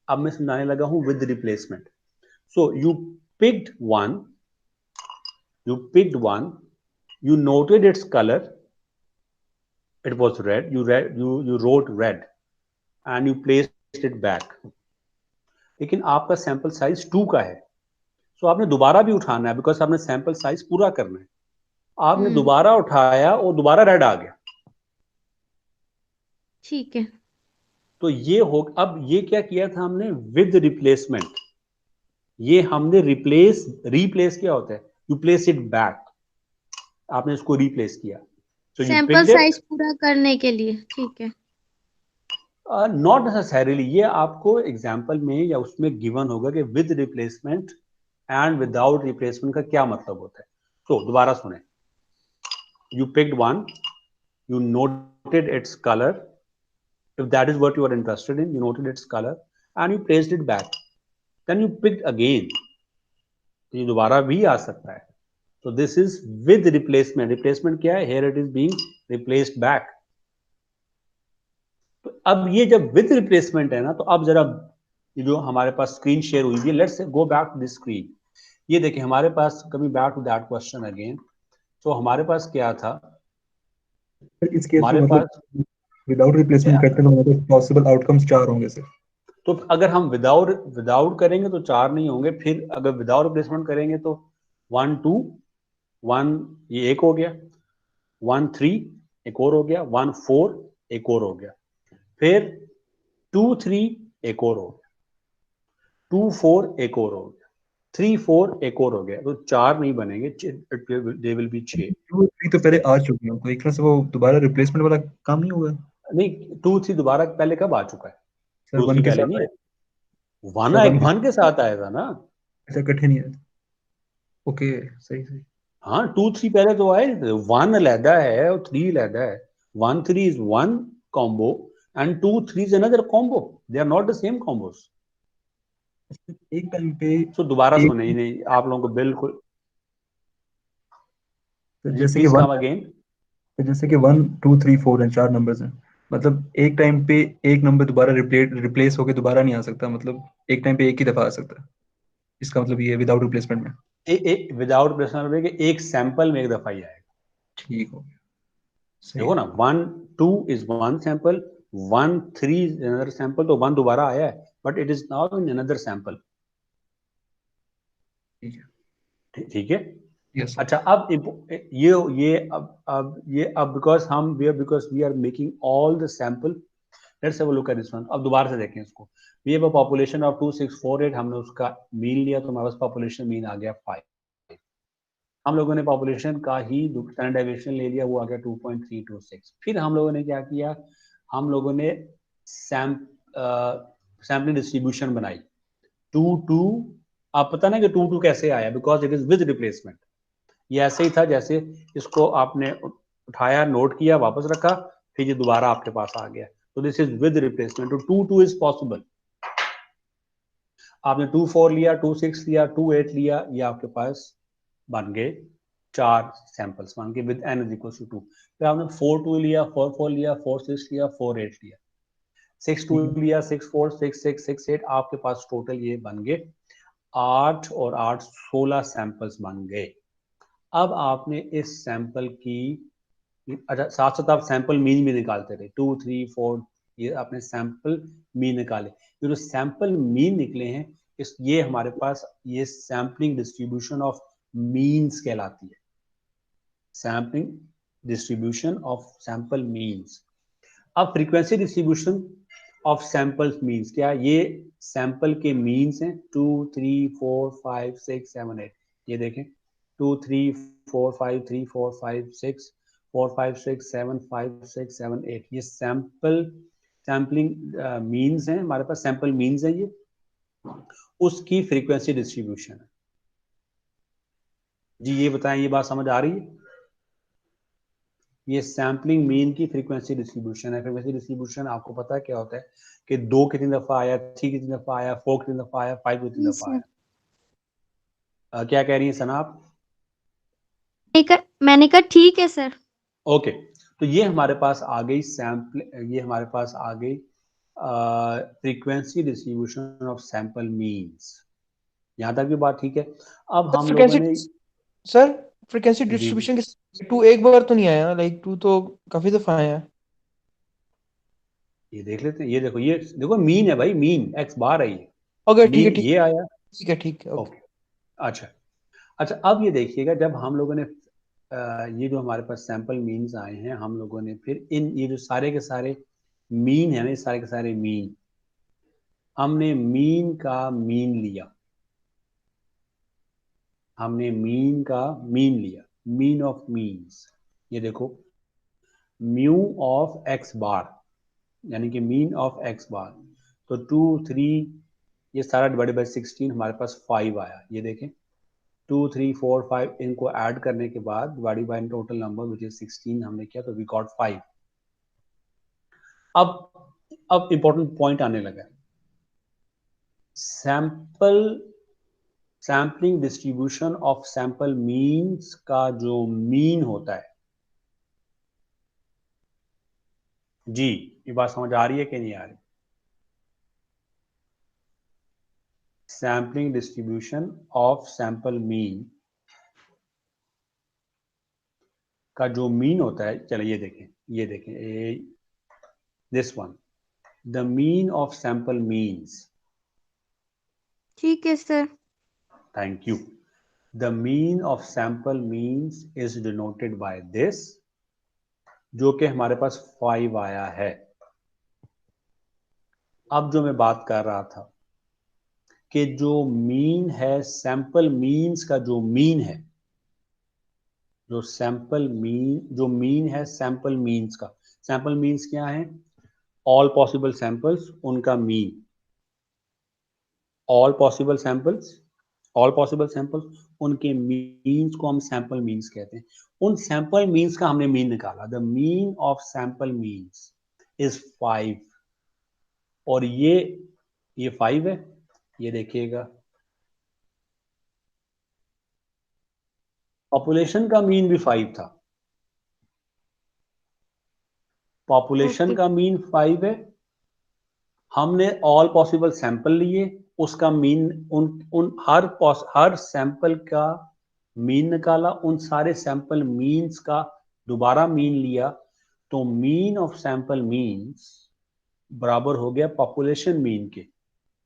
अब मैं समझाने लगा हूं with replacement. So you picked one, you noted its color, it was red, you wrote red and you placed it back। लेकिन आपका सैंपल साइज 2 का है, सो आपने दोबारा भी उठाना है बिकॉज आपने सैंपल साइज पूरा करना है। आपने हम्म, दोबारा उठाया और दोबारा रेड आ गया, ठीक है। तो ये हो, अब ये क्या किया था हमने विद रिप्लेसमेंट, ये हमने रिप्लेस क्या होता है, यू प्लेस इट बैक, आपने इसको रिप्लेस किया, so you sample picked it. Size पूरा करने के लिए, ठीक है। नॉट नेसेसरीली, ये आपको एग्जांपल में या उसमें गिवन होगा कि with replacement and without replacement का क्या मतलब होता है। तो दोबारा सुने, you picked one, you noted its color, if that is what you are interested in, you noted its color and you placed it back, then you picked again, तो ये दोबारा भी आ सकता है। तो this is with replacement, replacement क्या है, here it is being replaced back। तो अब ये जब विद रिप्लेसमेंट है ना, तो अब जरा ये जो हमारे पास स्क्रीन शेयर हुई है, let's go back to this screen. ये देखिए हमारे पास, coming back to that question again, तो हमारे पास क्या था, इस केस हमारे में मतलब पास विदाउट रिप्लेसमेंट करते हैं तो हमारे पॉसिबल आउटकम्स 4 होंगे सर। तो अगर हम विदाउट करेंगे तो 4 नहीं होंगे, फिर अगर विदाउट रिप्लेसमेंट करेंगे तो 1 2 1 ये एक हो गया, 1 3 एक और हो गया, 1 4 एक और हो गया, फिर 2 3 एक और हो गया, 2 4 एक और हो गया, 3 4 एक और हो गया, तो 4 नहीं बनेंगे, दे विल बी 6। 2 3 तो पहले आ चुके हैं, तो एक तरह से वो दोबारा रिप्लेसमेंट वाला काम नहीं होगा नहीं, 2 3 दोबारा पहले कब आ चुका है, सर। 2 1 3 के पहले साथ नहीं आए है, वन सर, 1 के वन के साथ आएगा ना। ऐसा कठिन नहीं है। ओके, सही सही। हाँ 2 3 पहले तो आए, 1 अलहदा है और 3 अलहदा है, 1 3 is one combo and 2 3 is another combo, they are not the same combos. एक टाइम पे तो दोबारा एक, सुने, नहीं आप लोगों को बिल्कुल, तो जी जैसे कि प्लीज 1, कम अगेन। तो जैसे कि 1 2 3 4 हैं, 4 नंबर्स हैं, मतलब एक टाइम पे एक नंबर दोबारा रिप्लेस होके दोबारा नहीं आ सकता, मतलब एक टाइम पे एक ही दफा आ सकता है, इसका मतलब ये विदाउट रिप्लेसमेंट में। विदाउट प्रश्न के एक सैंपल में एक दफा ही आएगा। ठीक हो गया, सही देखो है। ना, 1 2 is one sample, 1 3 is another sample, तो 1 दोबारा आया है but it is now in another sample. ठीक है, ठीक है। Yes sir. अच्छा अब ये अब because we are making all the sample, let's have a look at this one. अब दोबारा से देखें इसको, we have a population of 2648, हमने उसका मीन लिया तो हमारे पास पॉपुलेशन मीन आ गया 5। हम लोगों ने पॉपुलेशन का ही स्टैंडर्ड डेविएशन ले लिया, वो आ गया 2.326। फिर हम लोगों ने क्या किया, हम लोगों ने सैम्पलिंग डिस्ट्रीब्यूशन बनाई 2 2। आप पता ना कि 2 2 कैसे आया, because it is with replacement. ये ऐसे ही था जैसे इसको आपने उठाया, नोट किया, वापस रखा, फिर ये दोबारा आपके पास आ गया, तो दिस इज विद रिप्लेसमेंट। तो 2 2 इज पॉसिबल। आपने 2 4 लिया, 2 6 लिया, 2 8 लिया, ये आपके पास बन गए 4 सैंपल्स बन गए with n is equal to 2। फिर आपने 4 2 लिया, 4 4 लिया, 4 6 लिया, 4 8 लिया, 6 2 लिया, 6 4 6 6 6 8, आपके पास टोटल ये बन गए 8 और 8 16 सैंपल्स बन गए। अब आपने इस सैंपल की, अच्छा साथ साथ आप सैंपल मीन भी निकालते रहे, 2 3 4, ये आपने सैंपल मीन निकाले। ये जो सैंपल मीन निकले हैं, ये हमारे पास ये सैम्पलिंग डिस्ट्रीब्यूशन ऑफ मीन्स कहलाती है, sampling distribution of sample means. अब frequency distribution of sample means क्या, ये सैंपल के मीन्स हैं 2 3 4 5 6 7 8। ये देखें 2 3 4 5 3 4 5 6 4 5 6 7 5 6 7 8, ये सैम्पलिंग मीन्स हैं हमारे पास, सैंपल मीन्स हैं ये, उसकी फ्रीक्वेंसी डिस्ट्रीब्यूशन है। जी ये बताएं, ये बात समझ आ रही है? ये सैम्पलिंग मीन की फ्रीक्वेंसी डिस्ट्रीब्यूशन है। फ्रीक्वेंसी डिस्ट्रीब्यूशन आपको पता है क्या होता है कि 2 कितनी दफा आया, 3 कितनी दफा आया, 4 कितनी दफा आया, 5 कितनी जी दफा सर, आया। क्या कह रही हैं सना आप? मैंने कहा ठीक है सर। ओके, तो ये हमारे पास आ गई ये हमारे पास आ गई frequency distribution of sample means. यहाँ तक भी बात ठीक है। अब हम लोगों ने, सर फ्रीक्वेंसी जी डिस्ट्रीब्यूशन के 2 एक बार तो नहीं आया, लाइक 2 तो काफी दफा आया है। ये देख लेते हैं, ये देखो मीन है भाई, मीन x बार है ये, ओके ठीक है मीन ठीक ये आया। ठीक है ठीक है ओके। ओके, अच्छा अच्छा, अब ये देखिएगा, जब हम लोगों ने ये जो हमारे पास सैंपल मीन्स आए हैं, हम लोगों ने फिर ये जो सारे के सारे मीन है ना, सारे के सारे मीन, हमने मीन का मीन लिया, हमने मीन का मीन लिया, मीन ऑफ मीन्स। ये देखो, म्यू ऑफ एक्स बार, यानी कि मीन ऑफ एक्स बार, तो 2 3 ये सारा डिवाइडेड बाय 16, हमारे पास 5 आया। ये देखें, 2 3 4 5 इनको ऐड करने के बाद divided by total number which is 16 हमने किया, तो वी गॉट 5। अब इंपॉर्टेंट पॉइंट आने लगा, sampling distribution of sample means का जो मीन होता है, जी ये बात समझ आ रही है कि नहीं आ रही? Sampling distribution of sample mean का जो मीन होता है, चलिए ये देखें this one, the mean of sample means. ठीक है sir. Thank you. The mean of sample means is denoted by this, जो कि हमारे पास 5 आया है। अब जो मैं बात कर रहा था कि जो मीन है सैंपल मीन्स का, जो मीन है, जो मीन है सैंपल मीन्स का, सैंपल मीन्स क्या है? ऑल पॉसिबल सैंपल्स, उनका मीन, ऑल पॉसिबल सैंपल्स उनके मीन्स को हम सैंपल मीन्स कहते हैं। उन सैंपल मीन्स का हमने मीन निकाला, the mean of sample means is 5, और ये 5 है। ये देखिएगा, पॉपुलेशन का मीन भी 5 था, पॉपुलेशन ओके। का मीन 5 है। हमने ऑल पॉसिबल सैंपल लिए, उसका मीन, उन हर सैंपल का मीन निकाला, उन सारे सैंपल मीन्स का दोबारा मीन लिया, तो मीन ऑफ सैंपल मीन्स बराबर हो गया पॉपुलेशन मीन के।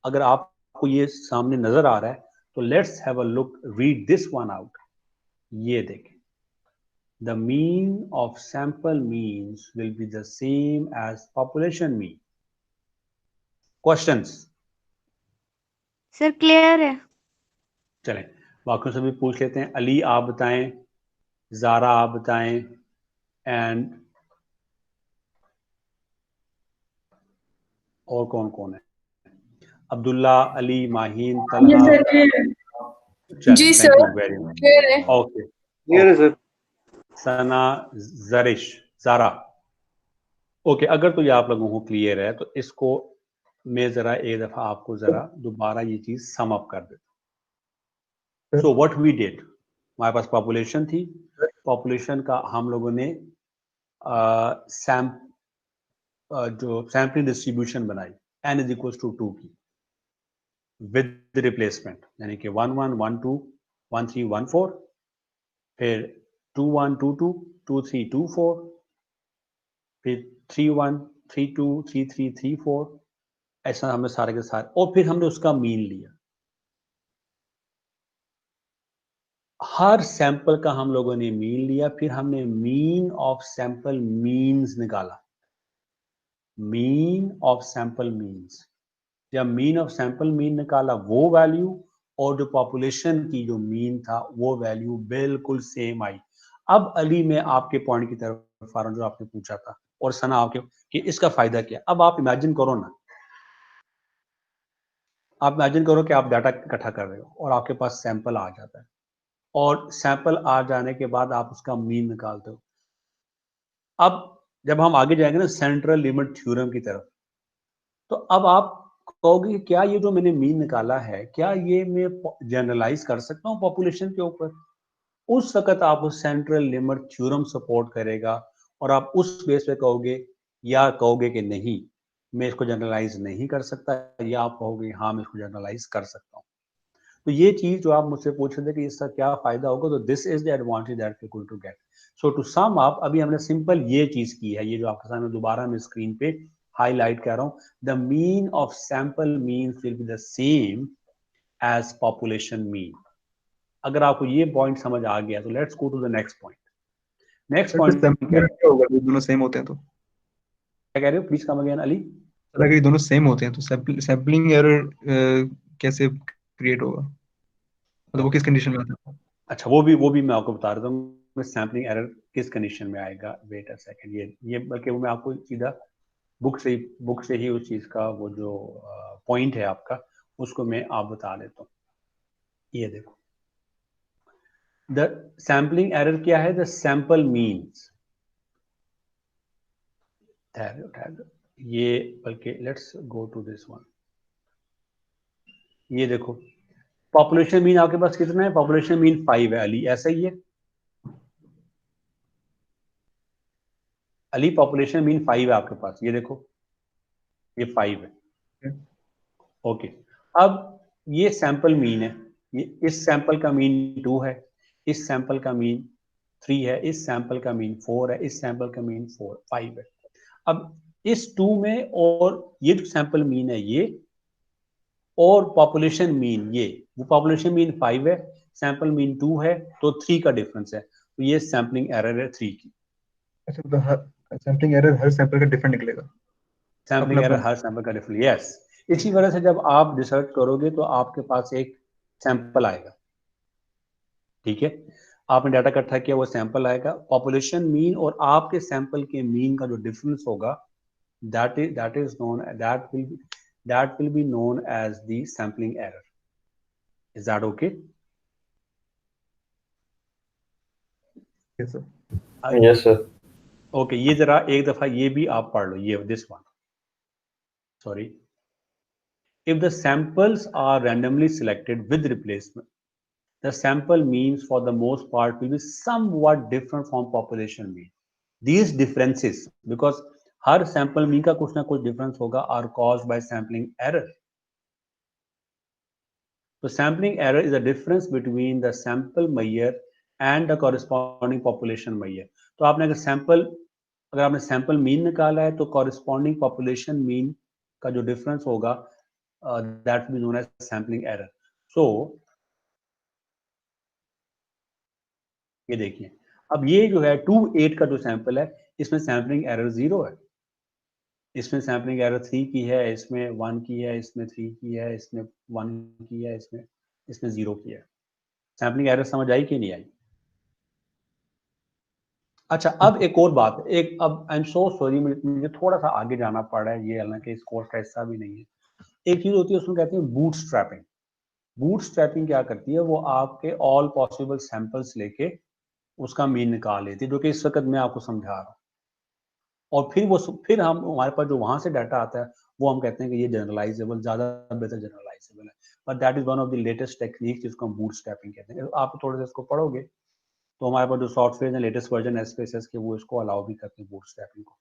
अगर आपको ये सामने नजर आ रहा है तो let's have a look, read this one out. ये देखें, the mean of sample means will be the same as population mean. Questions? Sir clear है। चलें, बाकियों से भी पूछ लेते हैं। अली आप बताएं, जारा आप बताएं, एंड और कौन कौन है? अब्दुल्ला, अली, माहीन, तलहा। जी thank sir, you very much. Clear है। ओके, क्लियर है सर। सना, जरिश, जारा। ओके, अगर तो ये आप लोगों को क्लियर है तो इसको मैं जरा एक दफा आपको जरा दोबारा ये चीज सम अप कर देता। सो व्हाट वी डिड, हमारे पास पॉपुलेशन थी, पॉपुलेशन का हम लोगों ने जो सैम्पलिंग डिस्ट्रीब्यूशन बनाई, n इज इक्वल टू 2 की, विद रिप्लेसमेंट, यानी कि 1 1 1 2 1 3 1 4, फिर 2 1 2 2 2 3 2 4, फिर 3 1 3 2 3 3 3 4, ऐसा हमने सारे के सारे, और फिर हमने उसका मीन लिया। हर सैंपल का हम लोगों ने मीन लिया, फिर हमने मीन ऑफ सैंपल मीन्स निकाला, मीन ऑफ सैंपल मीन्स। जब मीन ऑफ सैंपल मीन निकाला, वो वैल्यू और जो पॉपुलेशन की जो मीन था वो वैल्यू बिल्कुल सेम आई। अब अली, मैं आपके पॉइंट की तरफ आ रहा हूं जो आपने पूछा था, और सना आपके, कि इसका फायदा क्या। अब आप इमेजिन करो ना, आप इमेजिन करो कि आप डाटा इकट्ठा कर रहे हो और आपके पास सैंपल आ जाता है, और सैंपल आ जाने के बाद आप उसका मीन निकालते हो। अब जब हम आगे जाएंगे ना सेंट्रल लिमिट थ्योरम की तरफ, तो अब आप कहोगे कि क्या ये जो मैंने मीन निकाला है, क्या ये मैं जनरलाइज कर सकता हूँ पॉपुलेशन के ऊपर? उस वक्त आप सेंट्रल लिमिट थ्योरम सपोर्ट करेगा, और आप उस बेस पे कहोगे, या कहोगे कि नहीं मैं इसको जनरलाइज नहीं कर सकता, या आप कहोगे हाँ मैं इसको जनरलाइज कर सकता हूँ। तो ये चीज जो आप मुझसे पूछ रहे थे कि इसका क्या फायदा होगा, तो this is the advantage that we going to get. So to sum up, अभी हमने सिंपल ये चीज की है, ये जो आपके सामने दोबारा मैं स्क्रीन पे हाईलाइट कर रहा हूँ, the mean of sample means will be the same as population mean. अगर आपको ये पॉइंट समझ आ गया तो let's go to the next point. Next sir, point sampling error क्या होगा ये दोनों सेम होते हैं तो? क्या कह रहे हो, please come again Ali. Sir, अगर ये दोनों सेम होते हैं तो सैम्पलिंग एरर कैसे क्रिएट होगा, मतलब वो किस कंडीशन में आता है? अच्छा, वो भी मैं आपको बता रहा हूँ सैम्पलिंग एरर किस कंडीशन में आएगा। वेट अ सेकंड, ये बल्कि वो मैं आपको सीधा बुक से ही उस चीज का वो जो पॉइंट है आपका उसको मैं आप बता देता हूँ। ये देखो, द सैम्पलिंग एरर क्या है, द सैंपल मीन्स, ये बल्कि let's go to this one. ये देखो, पॉपुलेशन मीन आपके पास कितना है, पॉपुलेशन मीन 5 है अली, ऐसा ही है अली, पॉपुलेशन मीन 5 है आपके पास, ये देखो ये 5 है। ओके, अब ये सैंपल मीन है, ये इस सैंपल का मीन 2 है, इस सैंपल का मीन 3 है, इस सैंपल का मीन 4 है, इस सैंपल का मीन 5 है। अब इस 2 में और ये जो सैंपल मीन है ये और पॉपुलेशन मीन, ये वो पॉपुलेशन मीन 5 है, सैंपल मीन 2 है, तो 3 का डिफरेंस है, तो ये सैंपलिंग एरर है 3 की। अच्छा, तो हर सैम्पलिंग एरर हर सैंपल का डिफरेंट निकलेगा, सैंपलिंग अपना एरर अपना। हर सैंपल का डिफरेंस, यस। इसी वजह से जब आप रिसर्च करोगे तो आपके पास एक सैंपल आएगा, ठीक है, आपने डाटा इकट्ठा किया, वो सैंपल आएगा, पॉपुलेशन मीन और आपके सैंपल के मीन का जो डिफरेंस होगा that will be known as the sampling error. Is that okay? Yes, sir. Yes sir. Okay, ये जरा एक दफा ये भी आप पढ़ लो, ये this one, sorry, if the samples are randomly selected with replacement, the sample means for the most part will be somewhat different from population mean. These differences, because her sample mean का कुछ ना कुछ difference होगा, are caused by sampling error. So sampling error is a difference between the sample measure and the corresponding population measure. तो आपने अगर आपने sample mean निकाला है तो कॉरेस्पॉन्डिंग पॉपुलेशन मीन का जो डिफरेंस होगा that will be known as sampling error. So ये देखिए, अब ये जो है 2-8 का जो सैंपल है इसमें सैंपलिंग एरर 0 है, इसमें सैंपलिंग एरर 3 की है, इसमें 1 की है, इसमें 3 की है, इसमें 1 की है, इसमें 0 की है। सैंपलिंग एरर समझ आई कि नहीं आई? अच्छा, अब एक और बात, एक अब आई एम सो सॉरी, मुझे थोड़ा सा आगे जाना पड़ रहा है, ये हालांकि इस कोर्स का हिस्सा भी नहीं है। एक चीज होती है उसमें कहते हैं बूट स्ट्रैपिंग। बूट स्ट्रैपिंग क्या करती है, वो आपके ऑल पॉसिबल सैंपल्स लेके उसका मीन निकाल लेती है, जो कि इस वक्त मैं आपको समझा रहा हूँ, और फिर हम हमारे पास जो वहां से डाटा आता है वो हम कहते हैं कि ये जनरलाइजेबल, ज्यादा बेहतर जनरलाइजेबल है, but that is one of the latest technique जिसको हम बूट स्ट्रैपिंग कहते हैं। आप थोड़े से इसको पढ़ोगे तो हमारे पास जो सॉफ्टवेयर है लेटेस्ट वर्जन एसपीएसएस के, वो इसको अलाउ भी करते हैं बूटस्ट्रैपिंग को।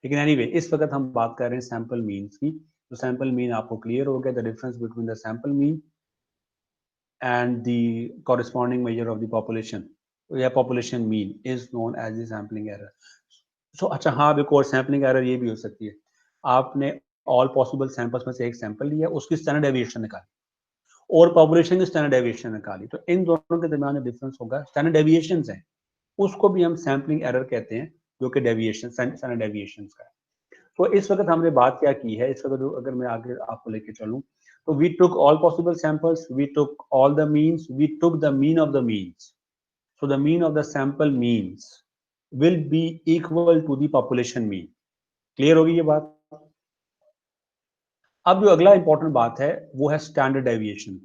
लेकिन एनीवे इस वक्त हम बात कर रहे हैं सैंपल मीन्स की। तो सैंपल मीन आपको क्लियर हो गया, the difference between the sample mean and the corresponding measure of the population या population mean is known as the sampling error. So अच्छा, हाँ, एक और सैंपलिंग एरर ये भी हो सकती है, आपने ऑल पॉसिबल सैंपल्स में से एक सैंपल लिया, उसकी स्टैंडर्ड डेविएशन निकाली और पॉपुलेशन की स्टैंडर्ड डेविएशन निकाली, तो इन दोनों के दरमियान डिफरेंस होगा, स्टैंडर्ड डेविएशंस हैं, उसको भी हम सैंपलिंग एरर कहते हैं, जो कि डेविएशन, स्टैंडर्ड डेविएशंस का है। तो इस वक्त हमने बात क्या की है, इस वक्त अगर मैं आगे आपको लेके चलूं तो we took all possible samples, we took all the means, we took the mean of the means, so the mean of the sample means will be equal to the population mean. Clear होगी ये बात? अब जो अगला important बात है वो है standard deviation.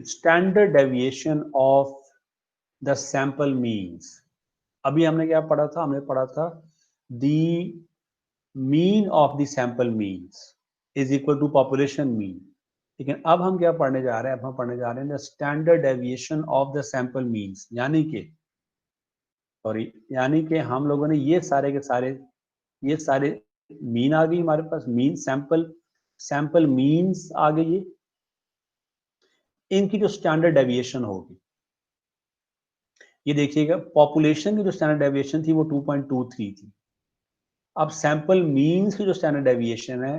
Standard deviation of the sample means. अभी हमने क्या पढ़ा था, हमने पढ़ा था the mean of the sample means is equal to population mean, लेकिन अब हम क्या पढ़ने जा रहे हैं, अब हम पढ़ने जा रहे हैं the standard deviation of the sample means, यानी कि हम लोगों ने ये सारे के सारे मीन आ गई हमारे पास, मीन सैंपल मीन्स आ गई, ये इनकी जो स्टैंडर्ड डेविएशन होगी, ये देखिएगा पॉपुलेशन की जो स्टैंडर्ड डेविएशन थी वो 2.23 थी। अब सैंपल मीन्स की जो स्टैंडर्ड डेविएशन है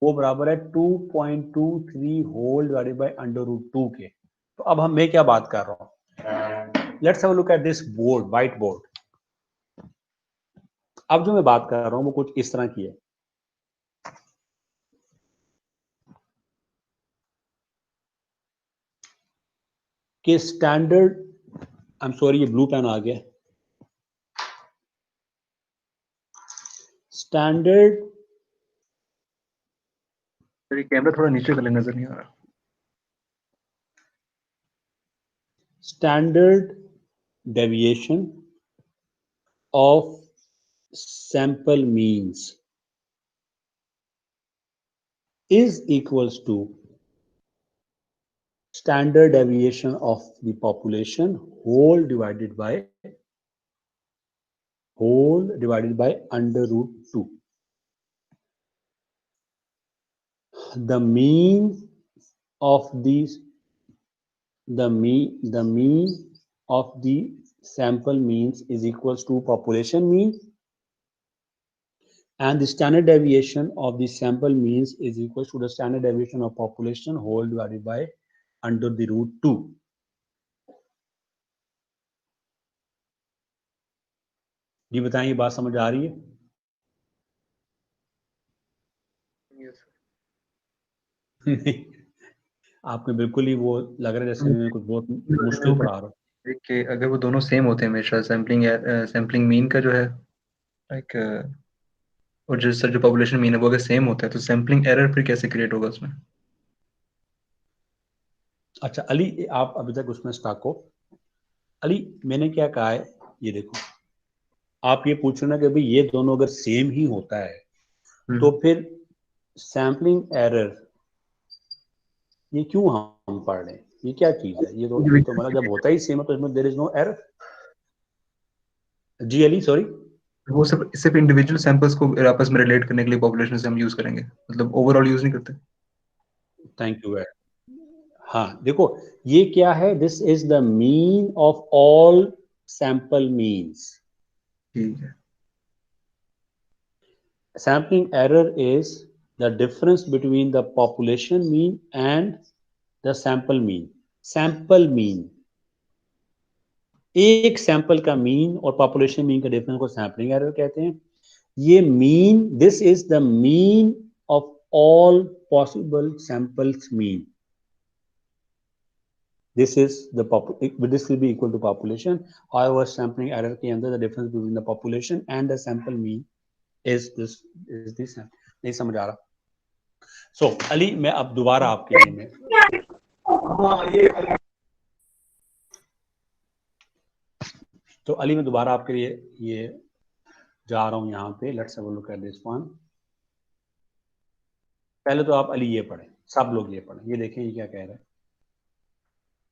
वो बराबर है 2.23 होल डिवाइडेड बाय √2 के। तो अब मैं क्या बात कर रहा हूं, let's have a look at this board, white board. अब जो मैं बात कर रहा हूं वो कुछ इस तरह की है। कि स्टैंडर्ड, आई एम सॉरी ये ब्लू पेन आ गया, स्टैंडर्ड, कैमरा थोड़ा नीचे कर ले, नजर नहीं आ रहा। standard deviation of sample means is equals to standard deviation of the population whole divided by √2. The mean of the mean of the sample means is equals to population mean, and the standard deviation of the sample means is equals to the standard deviation of population whole divided by √2. जी बताएं, ये बात समझ आ रही है? नहीं, आपने बिल्कुल ही वो लग रहा है जैसे मैं कुछ बहुत मुश्किल पढ़ा रहा हूँ। कि अगर वो दोनों सेम होते हैं हमेशा, सैम्पलिंग मीन का जो है लाइक और जो सर जो पॉपुलेशन मीन है वो अगर सेम होता है तो सैम्पलिंग एरर फिर कैसे क्रिएट होगा उसमें? अच्छा अली, आप अभी तक उसमें स्टक हो। अली मैंने क्या कहा है, ये देखो, आप ये पूछ रहे ना कि भाई ये दोनों अगर सेम ही होता है तो फिर सैम्पलिंग एरर ये क्यों हम पढ़ रहे हैं, ये क्या चीज है? ये तो मतलब जब होता ही सेम है तो इसमें देयर इज नो एरर। जी अली सॉरी, वो सब सिर्फ इंडिविजुअल सैंपल्स को आपस में रिलेट करने के लिए पॉपुलेशन से हम यूज करेंगे, मतलब ओवरऑल यूज नहीं करते। Thank you. हाँ देखो ये क्या है, this is the mean of all sample means. ठीक है। Sampling error is the difference between the population mean and the sample mean. Sample mean, एक सैंपल का मीन और पॉपुलेशन मीन का डिफरेंस को सैम्पलिंग एरर कहते हैं। ये mean, this is the mean of all possible samples mean. This is the this will be equal to population. However, sampling error के अंदर the difference between the population and the sample mean is this नहीं समझ आ रहा। So Ali मैं अब दोबारा आपके लिए में तो अली मैं दोबारा आपके लिए ये जा रहा हूं यहाँ पे। Let's have a look at this one. पहले तो आप अली ये पढ़ें, सब लोग ये पढ़ें। ये देखें ये क्या कह रहा है,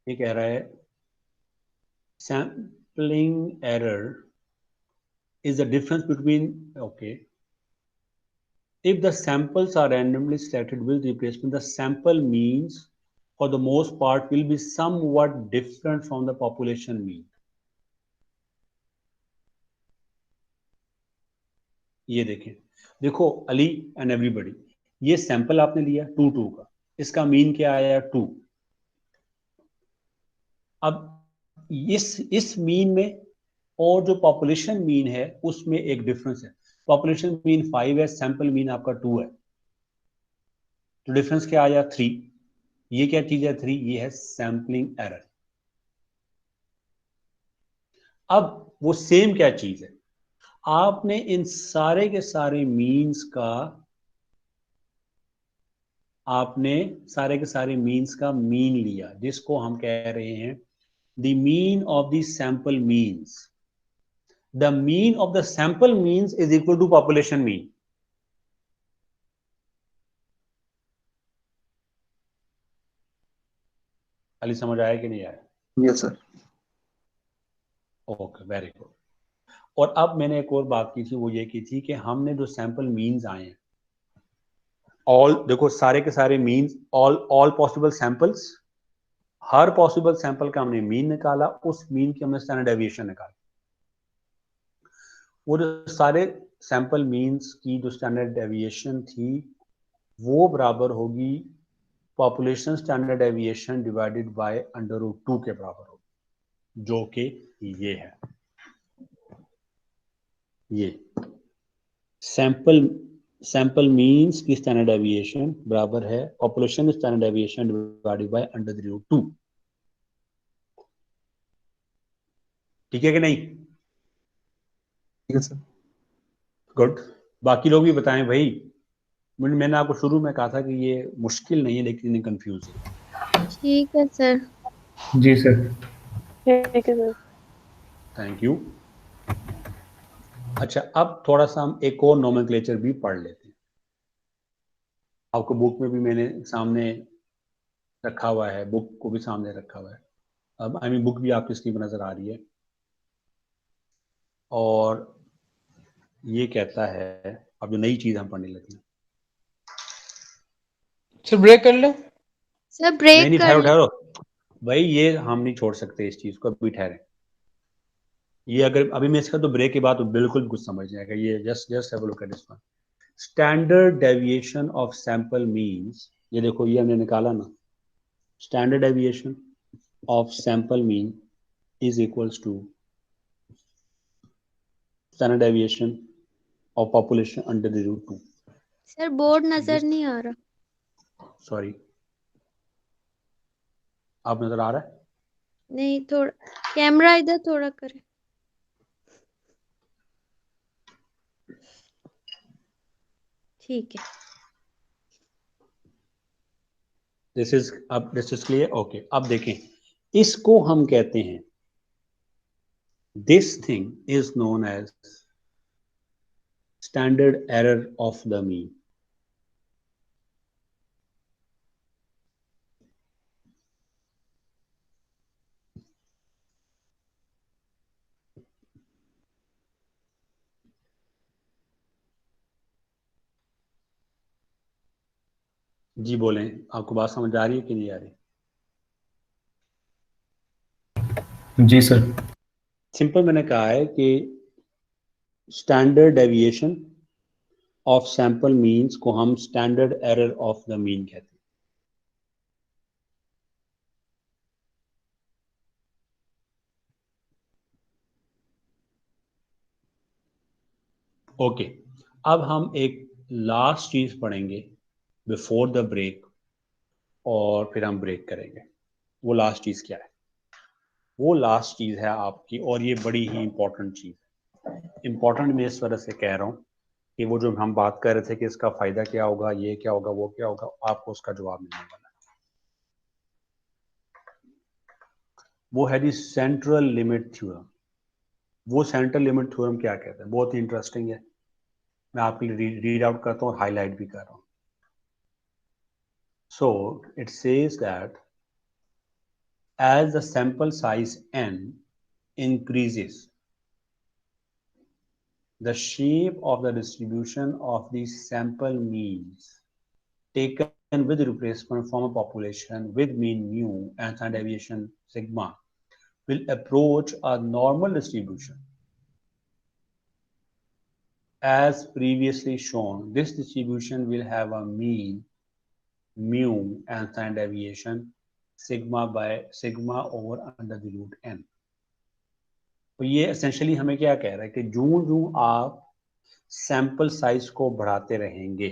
ये कह रहा है sampling error is the difference between, okay, if the samples are randomly selected with replacement, the sample means for the most part will be somewhat different from the population mean. ये देखें, देखो अली एंड एवरीबॉडी, ये sample आपने लिया 2 का, इसका mean क्या आया 2। अब इस मीन में और जो पॉपुलेशन मीन है उसमें एक डिफरेंस है। पॉपुलेशन मीन 5 है, सैंपल मीन आपका 2 है, तो डिफरेंस क्या आया 3। ये क्या चीज है 3? ये है सैम्पलिंग एरर। अब वो सेम क्या चीज है, आपने इन सारे के सारे मीन्स का, आपने सारे के सारे मीन्स का मीन लिया, जिसको हम कह रहे हैं the mean of the sample means. The mean of the sample means is equal to population mean. Ali समझ आया कि नहीं आया? Yes sir. Okay very good. और अब मैंने एक और बात की थी, वो ये की थी कि हमने जो सैंपल मीन्स आए हैं, ऑल देखो सारे के सारे मीन्स, ऑल पॉसिबल सैंपल्स, हर पॉसिबल सैंपल का हमने मीन निकाला, उस मीन की हमने स्टैंडर्ड डेविएशन निकाली। वो जो सारे सैंपल मीन्स की जो स्टैंडर्ड डेविएशन थी वो बराबर होगी population standard deviation divided by √2 के बराबर होगी, जो कि ये है, ये सैंपल मीन्स की स्टैंडर्ड डेविएशन बराबर है population standard deviation divided by √2। ठीक है कि नहीं? ठीक है सर। गुड। बाकी लोग भी बताएं भाई। मैंने आपको शुरू में कहा था कि ये मुश्किल नहीं है, लेकिन कंफ्यूज है। ठीक है सर। जी सर। ठीक है सर। Thank you. अच्छा, अब थोड़ा सा हम एक और नोमेनक्लेचर भी पढ़ लेते हैं। आपको बुक में भी मैंने सामने रखा हुआ है, बुक को भी सामने रखा हुआ है। अब आई मीन बुक भी आपकी स्क्रीन पर नजर आ रही है, और ये कहता है, अब जो नई चीज हम पढ़ने लगे हैं। सर ब्रेक कर लो। सर नहीं ब्रेक नहीं, कर ठहरो ले। ठहरो भाई, ये हम नहीं छोड़ सकते इस चीज को, अभी ठहरे। ये अगर अभी मैं इसका तो ब्रेक के बाद तो बिल्कुल कुछ समझ जाएगा। ये just have a look at this one. Standard deviation of sample means, ये देखो ये हमने निकाला ना, standard deviation of sample mean is equals to standard deviation of population √2। Sir board नजर नहीं आ रहा। सॉरी, आप नजर आ रहा है? नहीं, थोड़ा कैमरा इधर थोड़ा करें। ठीक है। This is clear? ओके, अब देखें, इसको हम कहते हैं, this thing is known as standard error of the mean. जी बोलें, आपको बात समझ आ रही है कि नहीं आ रही? जी सर। सिंपल मैंने कहा है कि standard deviation of sample means को हम standard error of the mean कहते हैं। ओके, अब हम एक लास्ट चीज पढ़ेंगे बिफोर द ब्रेक, और फिर हम ब्रेक करेंगे। वो लास्ट चीज क्या है? वो लास्ट चीज है आपकी, और ये बड़ी ही इंपॉर्टेंट चीज है। इंपॉर्टेंट मैं इस वजह से कह रहा हूँ कि वो जो हम बात कर रहे थे कि इसका फायदा क्या होगा, ये क्या होगा, वो क्या होगा, आपको उसका जवाब मिलने वाला है। वो है दी सेंट्रल लिमिट थ्योरम। वो सेंट्रल लिमिट थ्योरम क्या कहते हैं? बहुत ही इंटरेस्टिंग है, मैं आपके लिए रीड आउट करता हूँ और हाईलाइट भी कर रहा हूँ। So it says that as the sample size n increases, the shape of the distribution of the sample means taken with replacement from a population with mean mu and standard deviation sigma will approach a normal distribution. As previously shown, this distribution will have a mean mu and standard deviation sigma over √n। तो ये essentially हमें क्या कह रहा है कि जूं जूं आप सैंपल साइज को बढ़ाते रहेंगे,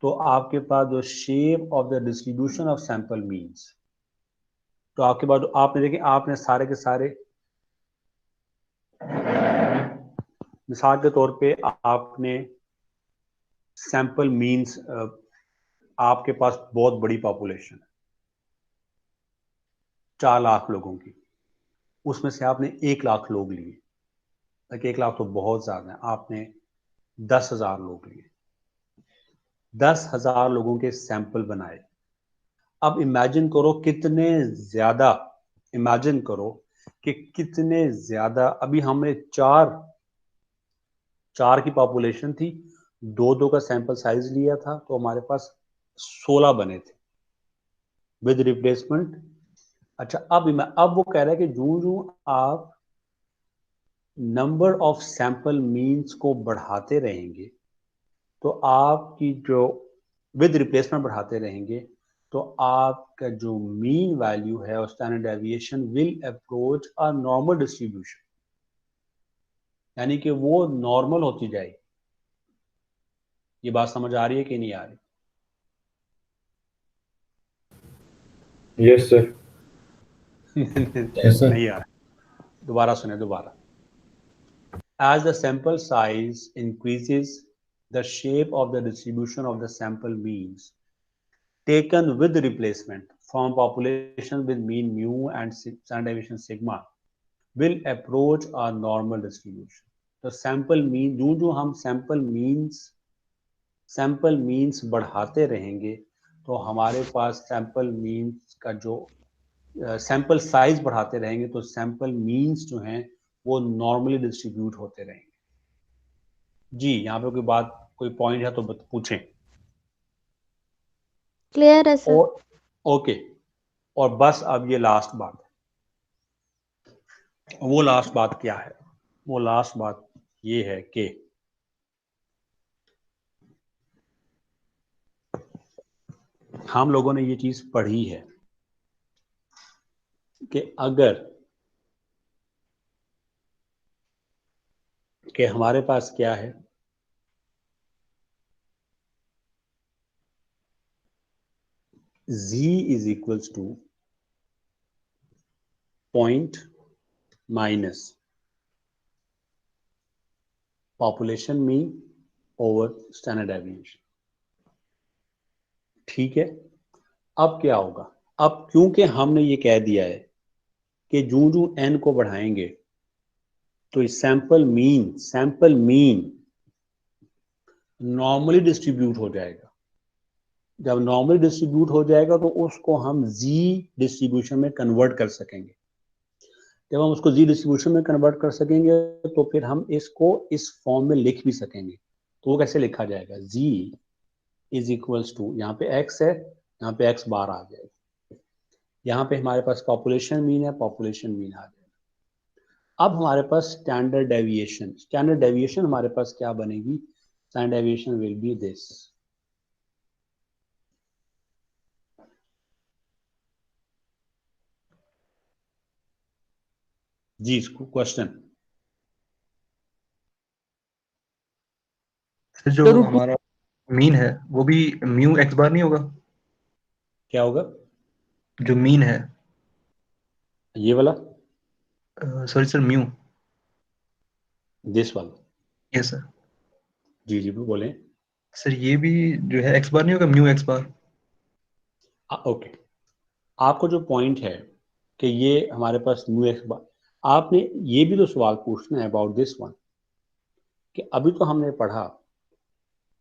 तो आपके पास जो shape of the distribution of sample means, तो आपके पास आपने देखें, आपने सारे के सारे, मिसाल के तौर पे आपने सैंपल मीन्स, आपके पास बहुत बड़ी पॉपुलेशन है 4 लाख लोगों की, उसमें से आपने 1 लाख लोग लिए, 1 लाख तो बहुत ज्यादा है, आपने 10,000 लोग लिए, 10,000 लोगों के सैंपल बनाए। अब इमेजिन करो कितने ज्यादा, इमेजिन करो कि कितने ज्यादा, अभी हमने चार की पॉपुलेशन थी, 2-2 का सैंपल साइज लिया था, तो हमारे पास 16 बने थे विद रिप्लेसमेंट। अच्छा, अब वो कह रहा है कि जूं जूं आप नंबर ऑफ सैंपल मीन्स को बढ़ाते रहेंगे, तो आपकी जो विद रिप्लेसमेंट बढ़ाते रहेंगे तो आपका जो मीन वैल्यू है और standard deviation will approach a normal distribution, यानी कि वो नॉर्मल होती जाएगी। ये बात समझ आ रही है कि नहीं आ रही? Yes sir. Yes sir. नहीं आ रहा, दोबारा सुने दोबारा। As the sample size increases, the shape of the distribution of the sample means taken with replacement from population with mean mu and standard deviation sigma will approach a normal distribution. तो sample mean जो हम sample means बढ़ाते रहेंगे तो हमारे पास sample means का जो sample size बढ़ाते रहेंगे तो सैंपल मीन्स जो हैं वो नॉर्मली डिस्ट्रीब्यूट होते रहेंगे। जी, यहाँ पे कोई बात, कोई पॉइंट है तो पूछें। क्लियर है सर। और ओके, और बस अब ये लास्ट बात है। वो लास्ट बात क्या है? वो लास्ट बात ये है कि हम लोगों ने ये चीज पढ़ी है कि अगर कि हमारे पास क्या है, z is equals two point minus population mean over standard deviation. ठीक है, अब क्या होगा? अब क्योंकि हमने ये कह दिया है कि जो n को बढ़ाएंगे तो इस सैंपल मीन नॉर्मली डिस्ट्रीब्यूट हो जाएगा। जब नॉर्मली डिस्ट्रीब्यूट हो जाएगा तो उसको हम z डिस्ट्रीब्यूशन में कन्वर्ट कर सकेंगे। जब हम उसको z डिस्ट्रीब्यूशन में कन्वर्ट कर सकेंगे तो फिर हम इसको इस फॉर्म में लिख भी सकेंगे। तो वो कैसे लिखा जाएगा? z इज इक्वल्स टू, यहाँ पे x है, यहाँ पे x बार आ जाएगा, यहाँ पे हमारे पास पॉपुलेशन मीन है, पॉपुलेशन मीन आ जाएगा। अब हमारे पास स्टैंडर्ड डेविएशन हमारे पास क्या बनेगी? Standard deviation will be this. जी, क्वेश्चन। जो हमारा मीन है वो भी म्यू एक्स बार नहीं होगा? क्या होगा? जो मीन है, ये वाला? Sorry sir, mu. दिस वाला? Yes sir. जी जी बोलें सर ये भी जो है एक्स बार नहीं होगा, म्यू एक्स बार? ओके, आपको जो पॉइंट है कि ये हमारे पास म्यू एक्स बार, आपने ये भी तो सवाल पूछना है अबाउट दिस वन कि अभी तो हमने पढ़ा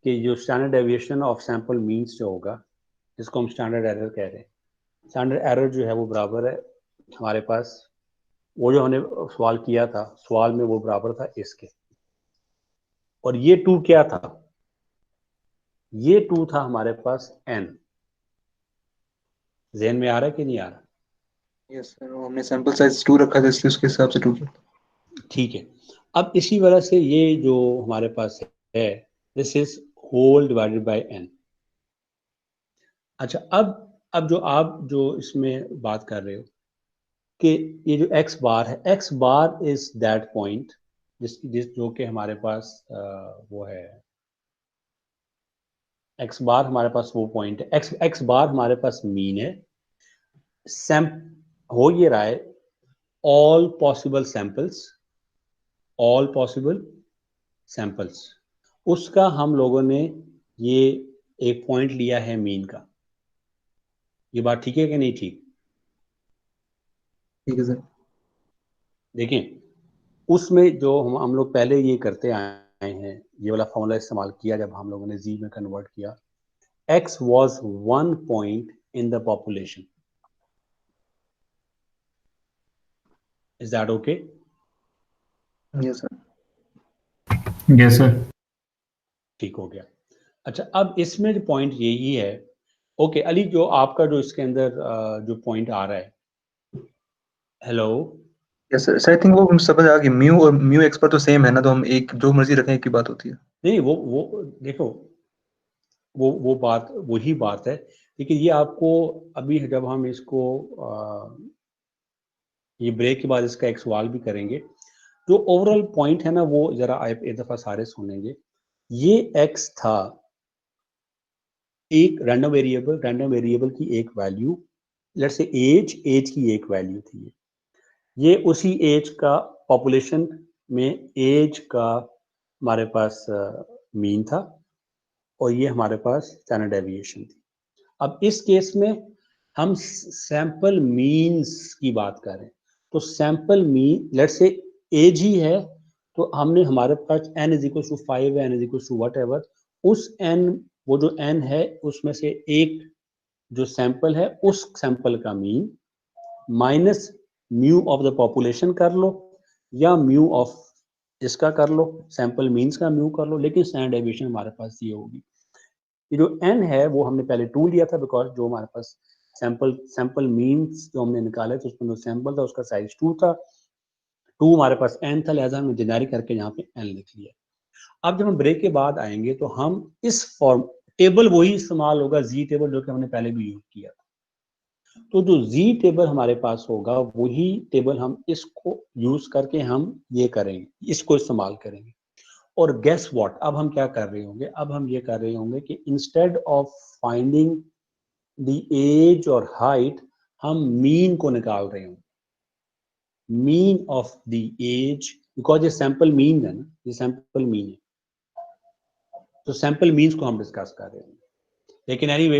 कि जो standard deviation of sample means जो होगा, जिसको हम स्टैंडर्ड एरर कह रहे हैं, स्टैंडर्ड एरर जो है वो बराबर है हमारे पास, वो जो हमने सवाल किया था, सवाल में वो बराबर था इसके। और ये 2 क्या था? ये 2 था हमारे पास n। ज़हन में आ रहा है कि नहीं आ रहा? यस सर, हमने सैंपल साइज 2 रखा था इसलिए उसके हिसाब से 2 किया। ठीक है, अब इसी वजह से ये जो हमारे पास है, this is whole divided by n। अच्छा, अब जो आप जो इसमें बात कर रहे हो कि ये जो x बार है, x bar is that point जिस जो कि हमारे पास वो है, x बार हमारे पास वो पॉइंट है, x बार हमारे पास मीन है। हो ये रहा है ऑल पॉसिबल सैंपल्स, उसका हम लोगों ने ये एक पॉइंट लिया है मीन का। ये बात ठीक है कि नहीं ठीक? ठीक है सर। देखें, उसमें जो हम लोग पहले ये करते आए हैं, ये वाला फॉर्मूला इस्तेमाल किया जब हम लोगों ने z में कन्वर्ट किया, x was 1 point in the population. Is that okay? Yes sir. Yes sir. ठीक हो गया। अच्छा, अब इसमें जो पॉइंट यही है, ओके अली, जो आपका जो इसके अंदर जो पॉइंट आ रहा है, hello? Yes sir, I think वो हम समझ आ गई। म्यू और म्यू एक्स पर तो सेम है ना, तो हम एक जो मर्जी रखें, एक की बात होती है। नहीं, वो देखो, वो बात वही बात है। लेकिन ये आपको अभी जब हम इसको ये ब्रेक के बाद इसका एक सवाल भी करेंगे, जो ओवरऑल पॉइंट है ना वो जरा आप एक दफा सारे सुनेंगे। ये एक्स था एक रैंडम वेरिएबल की एक वैल्यू, लेट्स से एज की एक वैल्यू थी। ये उसी एज का पॉपुलेशन में एज का हमारे पास मीन था और ये हमारे पास स्टैंडर्ड डेविएशन थी। अब इस केस में हम सैंपल मीन्स की बात कर रहे हैं, तो sample mean let's say age ही है, तो हमने हमारे पास n इज इक्वल टू 5 है, n is equal to whatever, उस n वो जो n है उसमें से एक जो सैंपल है उस सैंपल का mean minus mu of the population कर लो या म्यू ऑफ इसका कर लो, सैंपल मीन्स का म्यू कर लो, लेकिन स्टैंडर्ड डेविएशन हमारे पास ये होगी। ये जो n है वो हमने पहले 2 लिया था, बिकॉज जो हमारे पास सैंपल मीन्स जो हमने निकाले थे उसमें जो सैंपल था उसका साइज 2 था, 2 हमारे पास n था, लिहाजा हमने जेनेरिक करके यहाँ पे n लिख लिया। अब जब हम ब्रेक के बाद आएंगे तो हम इस फॉर्म टेबल वही इस्तेमाल होगा, जी टेबल जो कि हमने पहले भी यूज किया था। तो जो जी टेबल हमारे पास होगा वही टेबल हम इसको यूज करके हम ये करेंगे, इसको इस्तेमाल करेंगे। और गेस व्हाट, अब हम क्या कर रहे होंगे, अब हम ये कर रहे होंगे कि instead of finding the age और हाइट हम मीन को निकाल रहे होंगे, mean of the age, because ये सैंपल मीन है ना, ये सैंपल मीन है, तो सैंपल मीन्स को हम डिस्कस कर रहे हैं। लेकिन एनीवे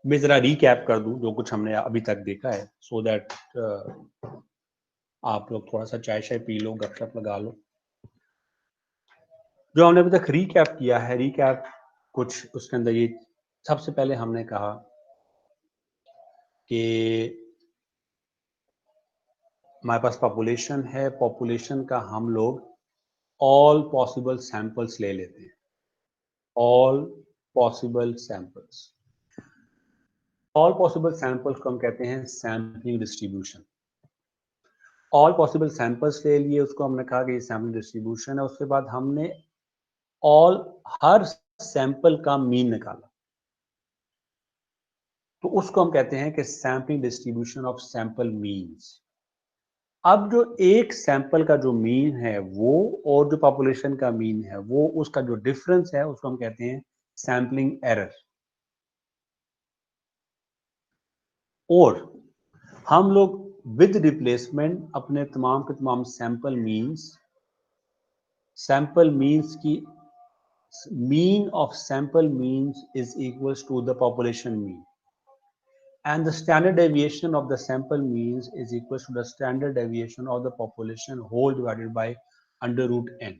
मैं जरा रिकैप कर दूं जो कुछ हमने अभी तक देखा है, सो दैट आप लोग थोड़ा सा चाय शाय पी लो, गपशप लगा लो। जो हमने अभी तक रिकैप किया है, रिकैप कुछ उसके अंदर ये सबसे पहले हमने कहा कि हमारे पास पॉपुलेशन है, पॉपुलेशन का हम लोग ऑल पॉसिबल सैंपल्स ले लेते हैं, all possible samples. All possible samples को हम कहते हैं sampling distribution. All possible samples ले लिए, उसको हमने कहा कि ये सैम्पलिंग डिस्ट्रीब्यूशन है। उसके बाद हमने हर सैंपल का मीन निकाला, तो उसको हम कहते हैं कि sampling distribution of sample means. अब जो एक सैंपल का जो मीन है वो और जो पॉपुलेशन का मीन है वो, उसका जो डिफरेंस है उसको हम कहते हैं सैम्पलिंग एरर। और हम लोग विद रिप्लेसमेंट अपने तमाम के तमाम सैंपल मीन्स की mean of sample means is equals to the population mean, and the standard deviation of the sample means is equals to the standard deviation of the population whole divided by under root n।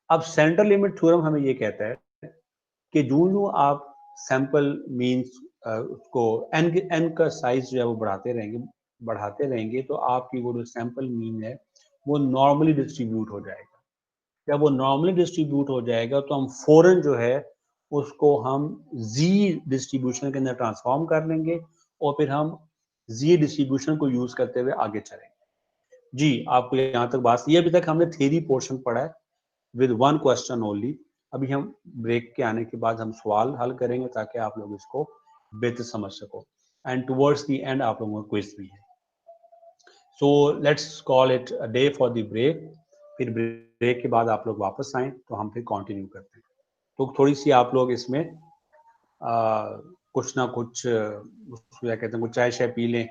अब central limit theorem हमें ये कहता है कि जो आप sample means उसको n का साइज जो है वो बढ़ाते रहेंगे तो आपकी वो जो सैंपल मीन है वो नॉर्मली डिस्ट्रीब्यूट हो जाएगा। जब वो नॉर्मली डिस्ट्रीब्यूट हो जाएगा तो हम फौरन जो है उसको हम जी डिस्ट्रीब्यूशन के अंदर ट्रांसफॉर्म कर लेंगे और फिर हम जी डिस्ट्रीब्यूशन को यूज करते हुए आगे चलेंगे। जी, आपको यहाँ तक बात, ये अभी तक हमने थ्योरी पोर्शन पढ़ा है विद वन क्वेश्चन ओनली। अभी हम ब्रेक के आने के बाद हम सवाल हल करेंगे ताकि आप लोग इसको बेहतर समझ सको, एंड टुवर्ड्स द एंड आप लोगों का क्विज भी है। So let's call it a day for the break. फिर ब्रेक के बाद आप लोग वापस आए तो हम फिर कंटिन्यू करते हैं। तो थोड़ी सी आप लोग इसमें कुछ ना कुछ क्या कहते हैं, कुछ चाय शाय पी लें